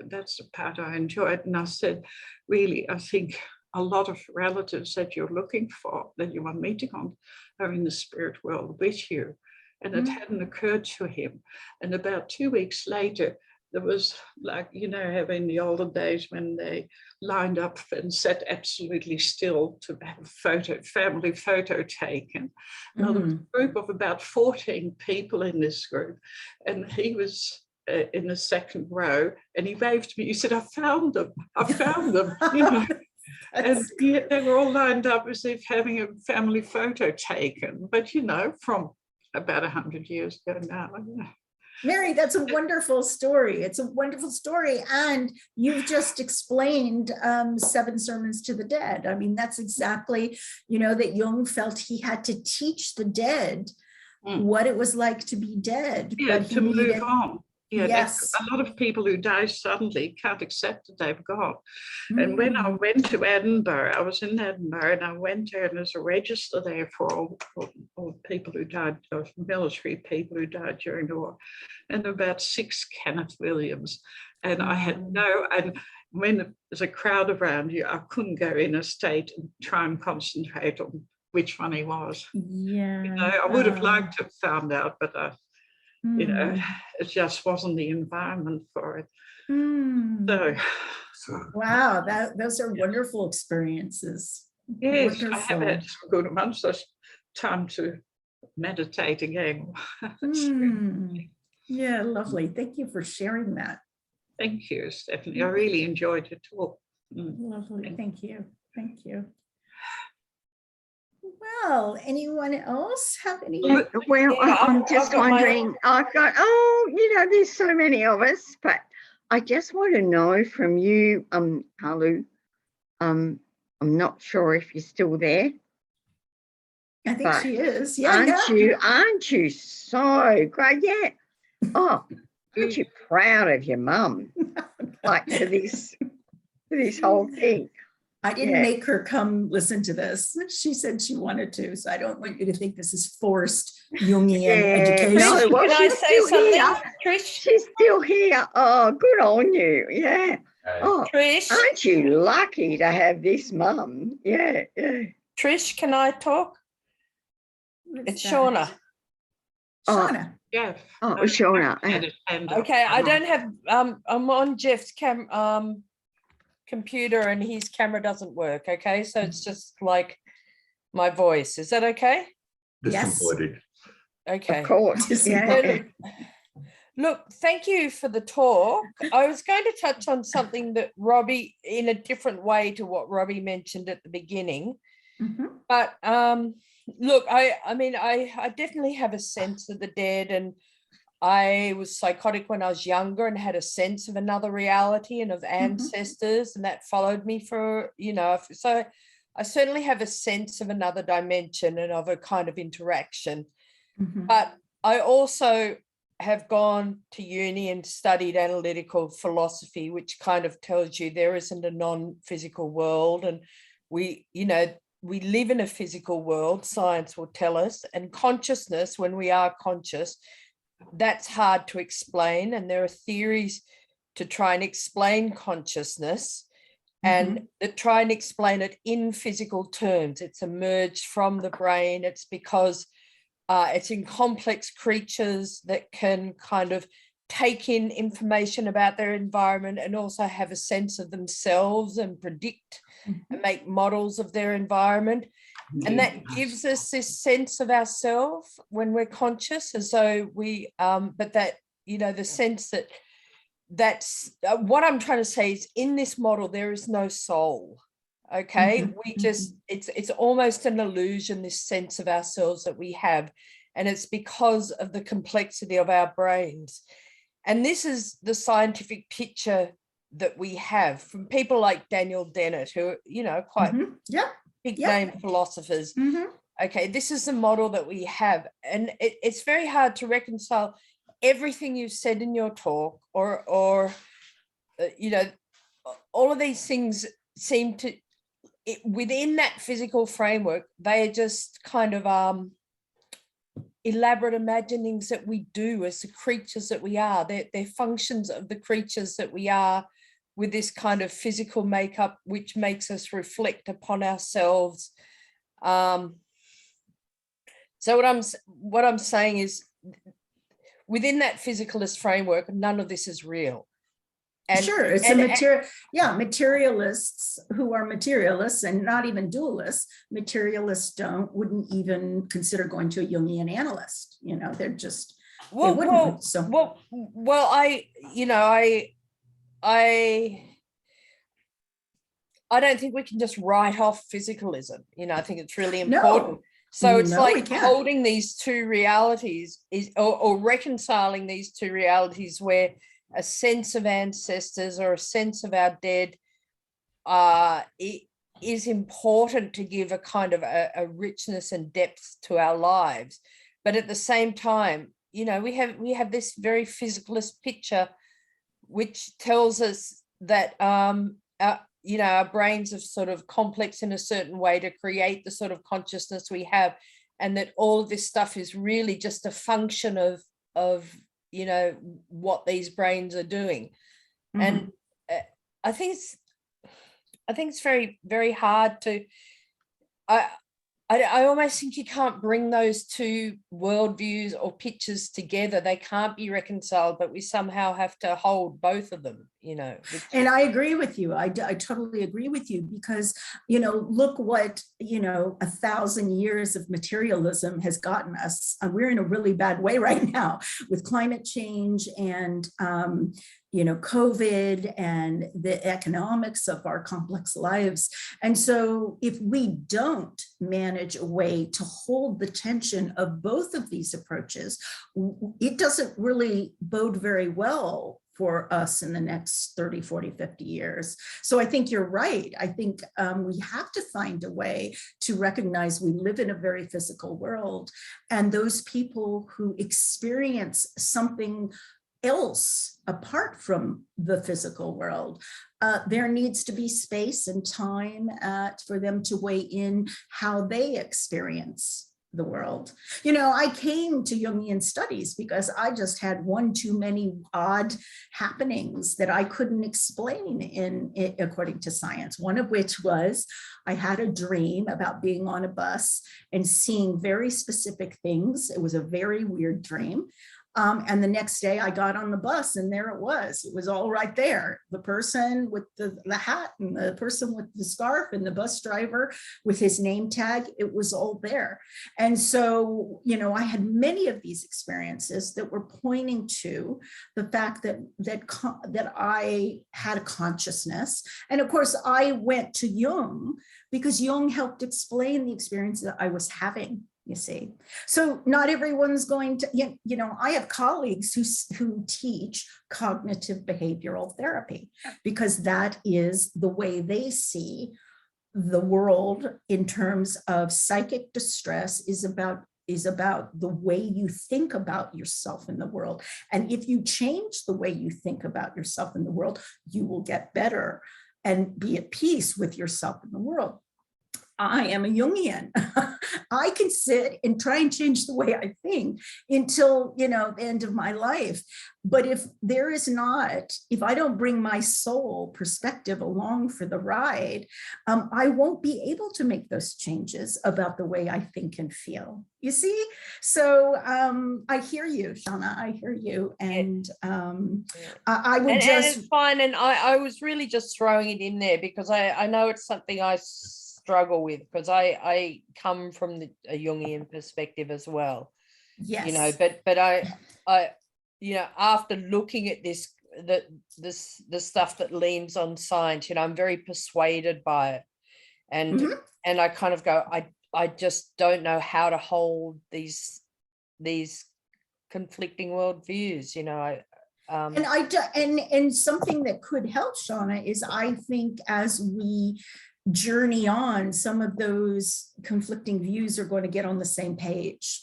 that's the part I enjoyed. And I said, really, I think a lot of relatives that you're looking for, that you are meeting on, are in the spirit world with you. And it hadn't occurred to him. And about 2 weeks later, there was like, you know, how in the olden days when they lined up and sat absolutely still to have a family photo taken. Now there was a group of about 14 people in this group, and he was in the second row, and he waved to me. He said, "I found them. I found them." You know. And yeah, they were all lined up as if having a family photo taken, but you know, from about 100 years ago now. Yeah. Mary, that's a wonderful story. It's a wonderful story. And you've just explained 7 Sermons to the Dead. I mean, that's exactly, you know, that Jung felt he had to teach the dead what it was like to be dead. Yeah, to move on. Yeah, yes. A lot of people who die suddenly can't accept that they've gone. And when I went to Edinburgh, I was in Edinburgh, and I went there, and there's a register there for all people who died, of military people who died during the war, and about 6 Kenneth Williams. And I had and when there's a crowd around you, I couldn't go in a state and try and concentrate on which one he was. Yeah. You know, I would have liked to have found out, but you know, it just wasn't the environment for it. So, wow, those are wonderful experiences. yes, wonderful. I have had some good ones. There's time to meditate again. Yeah, lovely. Thank you for sharing that. Thank you, Stephanie. I really enjoyed your talk. Lovely. Thank you. Thank you. Well, anyone else have any? Well, I'm just wondering, I've got, you know, there's so many of us, but I just want to know from you, Kalu, I'm not sure if you're still there. I think she is. Yeah. Aren't you so great? Yeah. Oh, aren't you proud of your mum? Like for this whole thing. I didn't make her come listen to this. She said she wanted to, so I don't want you to think this is forced Jungian education. No, well, can I say something, here. Trish? She's still here. Oh, good on you. Yeah. Oh, Trish, aren't you lucky to have this mum? Yeah. Trish, can I talk? It's Shauna. Shauna. Yeah. Oh, Shauna. Okay, I don't have. I'm on Jeff's computer, and his camera doesn't work. Okay, so it's just like my voice. Is that okay? Yes. Okay. Of course. Yeah. Look, thank you for the talk. I was going to touch on something that Robbie, in a different way to what Robbie mentioned at the beginning. But look, I mean, I definitely have a sense of the dead, and I was psychotic when I was younger and had a sense of another reality and of ancestors, and that followed me for, you know, so I certainly have a sense of another dimension and of a kind of interaction. But I also have gone to uni and studied analytical philosophy, which kind of tells you there isn't a non-physical world, and we, you know, we live in a physical world, science will tell us, and consciousness, when we are conscious, that's hard to explain, and there are theories to try and explain consciousness and that try and explain it in physical terms. It's emerged from the brain. It's because it's in complex creatures that can kind of take in information about their environment and also have a sense of themselves and predict and make models of their environment. And that gives us this sense of ourselves when we're conscious, as though we, but that, you know, the sense that that's what I'm trying to say is in this model, there is no soul. Okay. We just, it's almost an illusion, this sense of ourselves that we have. And it's because of the complexity of our brains. And this is the scientific picture that we have from people like Daniel Dennett, who, you know, quite big name philosophers. Okay, this is the model that we have. And it's very hard to reconcile everything you've said in your talk or you know, all of these things seem to, within that physical framework, they are just kind of elaborate imaginings that we do as the creatures that we are. They're functions of the creatures that we are, with this kind of physical makeup, which makes us reflect upon ourselves. So what I'm saying is, within that physicalist framework, none of this is real. And, sure, it's and, a material, yeah, materialists who are materialists and not even dualists, materialists wouldn't even consider going to a Jungian analyst, you know, they're just, well, they wouldn't. I don't think we can just write off physicalism. You know, I think it's really important. No. So it's like holding these two realities or reconciling these two realities where a sense of ancestors or a sense of our dead it is important to give a kind of a richness and depth to our lives. But at the same time, you know, we have this very physicalist picture which tells us that you know, our brains are sort of complex in a certain way to create the sort of consciousness we have, and that all of this stuff is really just a function of you know, what these brains are doing. Mm-hmm. And I think it's very, very hard to, I almost think you can't bring those two worldviews or pictures together. They can't be reconciled, but we somehow have to hold both of them, you know. And I agree with you. I totally agree with you because, you know, look what, you know, 1,000 years of materialism has gotten us. We're in a really bad way right now with climate change and, you know, COVID and the economics of our complex lives. And so if we don't manage a way to hold the tension of both of these approaches, it doesn't really bode very well for us in the next 30, 40, 50 years. So I think you're right. I think we have to find a way to recognize we live in a very physical world, and those people who experience something else apart from the physical world, there needs to be space and time for them to weigh in how they experience the world. You know, I came to Jungian studies because I just had one too many odd happenings that I couldn't explain according to science. One of which was I had a dream about being on a bus and seeing very specific things. It was a very weird dream. And the next day I got on the bus and there it was. It was all right there. The person with the hat and the person with the scarf and the bus driver with his name tag, it was all there. And so, you know, I had many of these experiences that were pointing to the fact that I had a consciousness. And of course, I went to Jung because Jung helped explain the experience that I was having. You see, so not everyone's going to, you know, I have colleagues who teach cognitive behavioral therapy because that is the way they see the world in terms of psychic distress is about the way you think about yourself in the world. And if you change the way you think about yourself in the world, you will get better and be at peace with yourself in the world. I am a Jungian. I can sit and try and change the way I think until, you know, the end of my life. But if I don't bring my soul perspective along for the ride, I won't be able to make those changes about the way I think and feel. You see? So I hear you, Shauna, I hear you. And I would and it's fine. And I was really just throwing it in there because I know it's something I struggle with because I come from a Jungian perspective as well. Yes. You know, but I you know, after looking at the stuff that leans on science, you know, I'm very persuaded by it. And and I kind of go, I just don't know how to hold these conflicting worldviews, you know. And something that could help, Shauna, is I think as we journey on, some of those conflicting views are going to get on the same page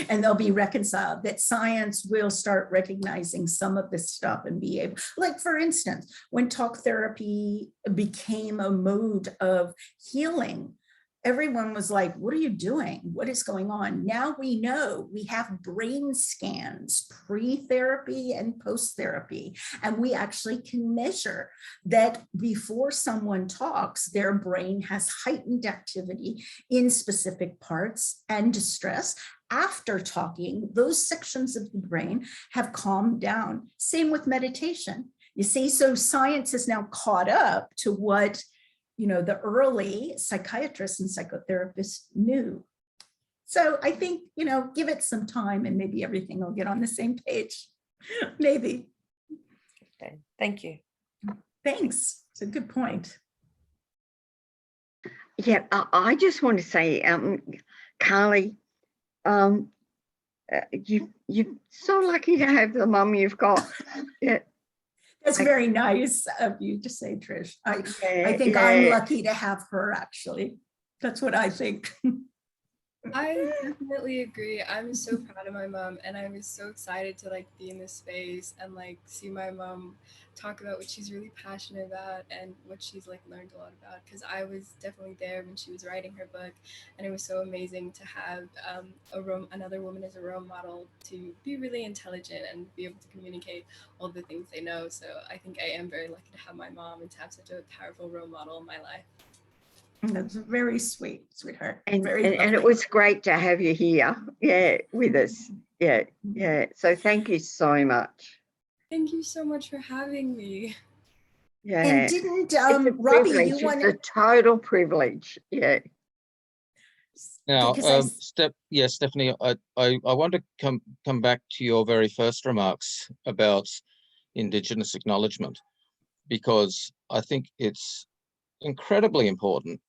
and they'll be reconciled, that science will start recognizing some of this stuff and be able, like for instance, when talk therapy became a mode of healing, everyone was like, what are you doing? What is going on? Now we know, we have brain scans, pre-therapy and post-therapy, and we actually can measure that before someone talks, their brain has heightened activity in specific parts and distress. After talking, those sections of the brain have calmed down. Same with meditation. You see, so science is now caught up to what, you know, the early psychiatrists and psychotherapists knew. So I think, you know, give it some time and maybe everything will get on the same page. Maybe. Okay, thank you. Thanks. It's a good point. Yeah, I just want to say, Carly, you're so lucky to have the mum you've got. Yeah. That's very nice of you to say, Trish. I think I'm lucky to have her, actually. That's what I think. I definitely agree. I'm so proud of my mom, and I was so excited to like be in this space and like see my mom talk about what she's really passionate about and what she's like learned a lot about, because I was definitely there when she was writing her book, and it was so amazing to have another woman as a role model to be really intelligent and be able to communicate all the things they know. So I think I am very lucky to have my mom and to have such a powerful role model in my life. That's very sweet, sweetheart. And it was great to have you here, with us. So thank you so much. Thank you so much for having me. Yeah. And didn't Robbie, you want to? It's a total privilege. Yeah. Now, Stephanie, I want to come back to your very first remarks about Indigenous acknowledgement, because I think it's incredibly important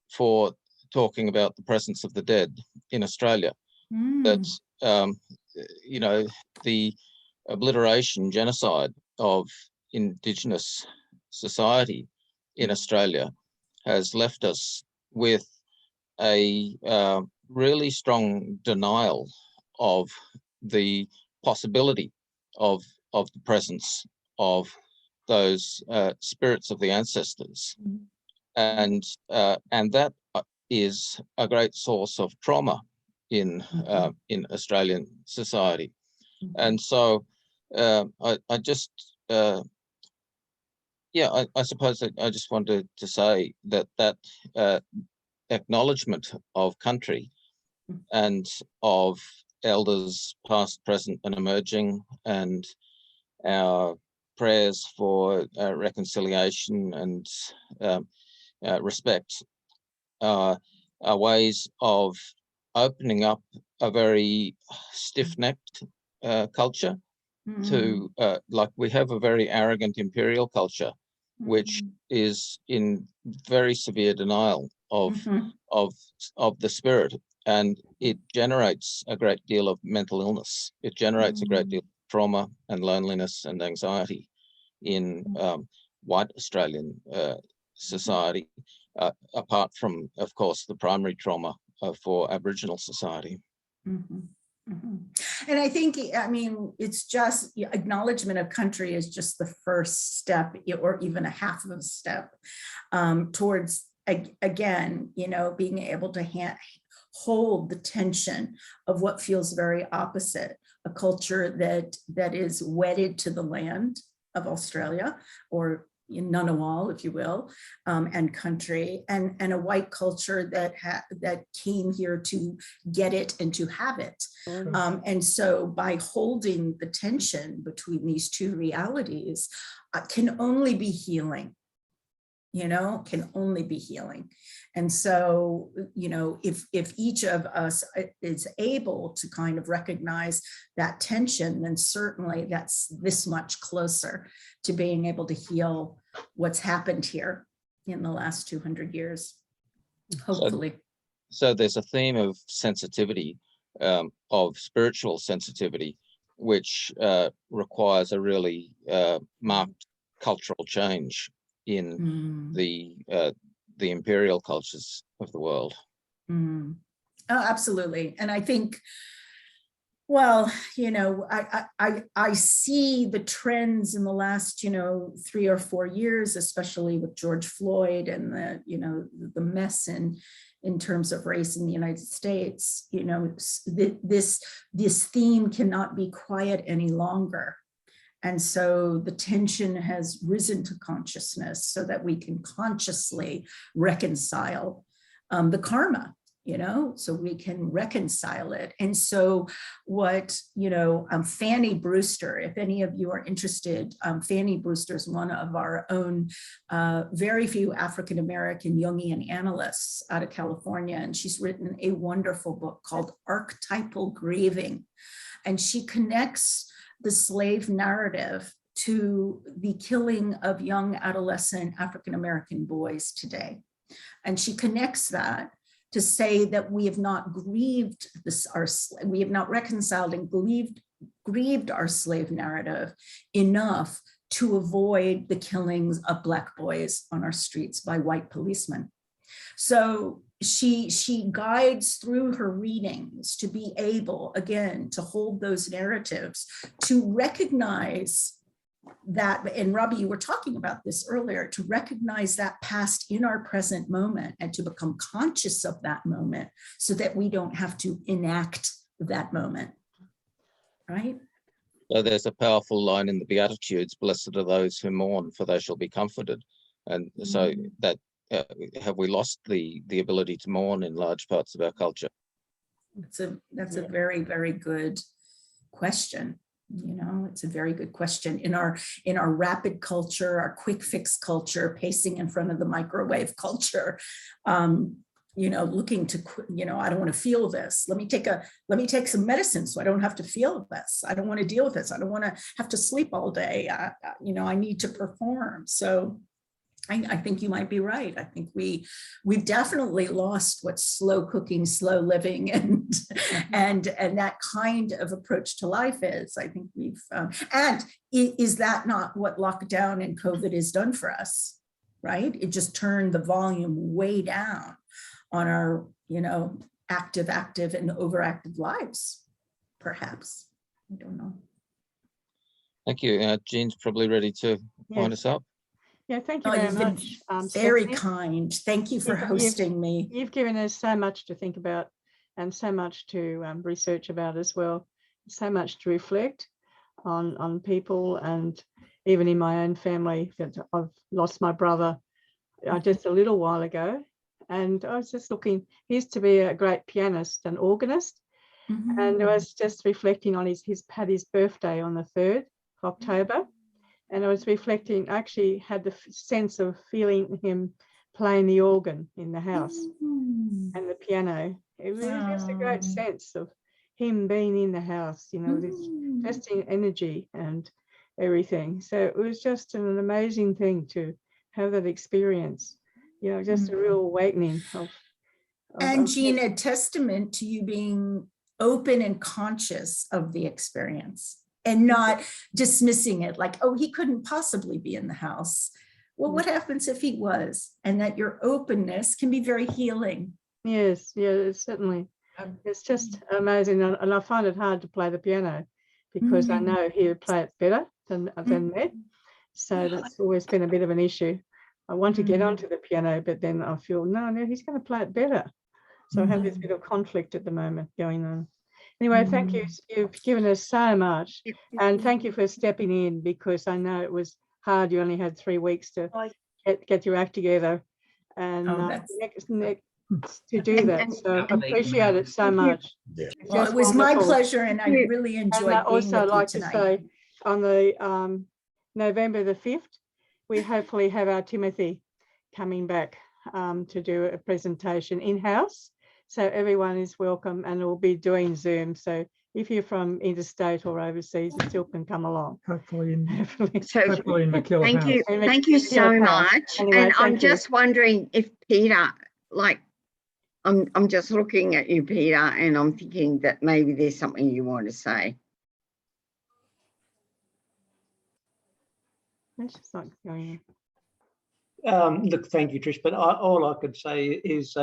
for talking about the presence of the dead in Australia. That you know, the obliteration, genocide of Indigenous society in Australia has left us with a really strong denial of the possibility of the presence of those spirits of the ancestors. And that is a great source of trauma in Australian society. And so I just I suppose I just wanted to say that acknowledgement of country and of elders past, present and emerging, and our prayers for reconciliation and respect are ways of opening up a very stiff-necked culture to like we have a very arrogant imperial culture which is in very severe denial of the spirit, and it generates a great deal of mental illness. It generates a great deal of trauma and loneliness and anxiety in white Australian society, apart from, of course, the primary trauma for Aboriginal society. And I think, I mean, it's just acknowledgement of country is just the first step, or even a half of a step towards, again, you know, being able to hold the tension of what feels very opposite, a culture that is wedded to the land of Australia, or Ngunnawal, if you will, and country, and a white culture that came here to get it and to have it. And so by holding the tension between these two realities can only be healing, you know, can only be healing. And so, you know, if each of us is able to kind of recognize that tension, then certainly that's this much closer to being able to heal what's happened here in the last 200 years, hopefully. So there's a theme of sensitivity, of spiritual sensitivity, which requires a really marked cultural change in the imperial cultures of the world. Oh, absolutely. And I think, well, you know, I see the trends in the last, you know, 3 or 4 years, especially with George Floyd and the, you know, the mess in in terms of race in the United States, you know, this theme cannot be quiet any longer. And so the tension has risen to consciousness so that we can consciously reconcile the karma, you know, so we can reconcile it. And so what, you know, Fanny Brewster, if any of you are interested, Fanny Brewster is one of our own very few African-American Jungian analysts out of California. And she's written a wonderful book called Archetypal Grieving. And she connects the slave narrative to the killing of young adolescent African-American boys today. And she connects that to say that we have not grieved we have not reconciled and grieved our slave narrative enough to avoid the killings of Black boys on our streets by white policemen. So she guides through her readings to be able, again, to hold those narratives, to recognize that, and Robbie, you were talking about this earlier, to recognize that past in our present moment and to become conscious of that moment so that we don't have to enact that moment, right? So there's a powerful line in the Beatitudes, blessed are those who mourn, for they shall be comforted. And so that, have we lost the ability to mourn in large parts of our culture? That's a very, very good question. You know, it's a very good question. In our rapid culture, our quick fix culture, pacing in front of the microwave culture, you know, looking to, you know, I don't want to feel this. Let me take some medicine so I don't have to feel this. I don't want to deal with this. I don't want to have to sleep all day. You know, I need to perform. So I think you might be right. I think we've definitely lost what's slow cooking, slow living, and that kind of approach to life is. I think we've and is that not what lockdown and COVID has done for us? Right? It just turned the volume way down on our, you know, active and overactive lives, perhaps. I don't know. Thank you. Jean's probably ready to wind us up. Yeah, thank you very much. Very Stephanie. Kind. Thank you for hosting me. You've given us so much to think about and so much to research about as well. So much to reflect on people, and even in my own family. That I've lost my brother just a little while ago, and I was just looking. He used to be a great pianist and organist, and I was just reflecting on his had his birthday on the 3rd of October. And I was reflecting, I actually had the sense of feeling him playing the organ in the house and the piano. It was just a great sense of him being in the house, you know, this just in energy and everything. So it was just an amazing thing to have that experience, you know, just a real awakening of and Jean, a testament to you being open and conscious of the experience. And not dismissing it like, oh, he couldn't possibly be in the house. Well, what happens if he was? And that your openness can be very healing. Yes, yeah, certainly. It's just amazing. And I find it hard to play the piano because I know he would play it better than me. So that's always been a bit of an issue. I want to get onto the piano, but then I feel, no, he's going to play it better. So I have this bit of conflict at the moment going on. Anyway, thank you. You've given us so much. And thank you for stepping in, because I know it was hard. You only had 3 weeks to get your act together and to do that. So I appreciate it so much. Well, it was my pleasure, and I really enjoyed being also with like you to tonight. say on the November the 5th, we hopefully have our Timothy coming back to do a presentation in-house. So everyone is welcome, and we'll be doing Zoom. So if you're from interstate or overseas, you still can come along. Hopefully in Hopefully. McKillop House. Thank you so much. Anyway, and I'm just wondering if Peter, like, I'm just looking at you, Peter, and I'm thinking that maybe there's something you want to say. It's just not going. Look, thank you, Trish. But all I could say is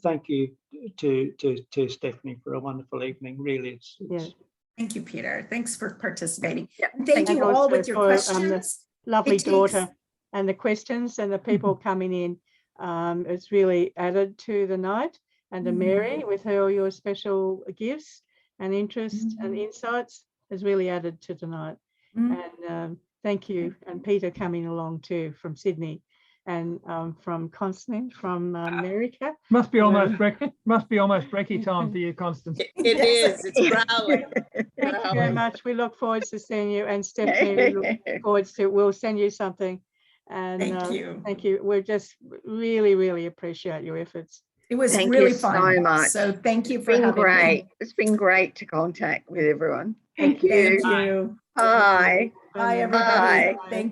thank you to Stephanie for a wonderful evening. Really, it's Thank you, Peter. Thanks for participating. Yeah. Thank you all with your for, questions. the lovely daughter and the questions and the people coming in. It's really added to the night. And to Mary, with all your special gifts and interests and insights, has really added to tonight. And thank you. And Peter coming along too from Sydney, and from Constance from America. Must be almost brekkie time for you, Constance. It is. It's growling. Thank you very much. We look forward to seeing you. And Stephanie, we look forward to, we'll send you something. And Thank you. Thank you. We just really, really appreciate your efforts. It was Thank really you fun. so much. So thank you It's for been having great. me. It's been great to contact with everyone. Thank you. Thank you. Bye. Bye, everybody. Bye. Thank you.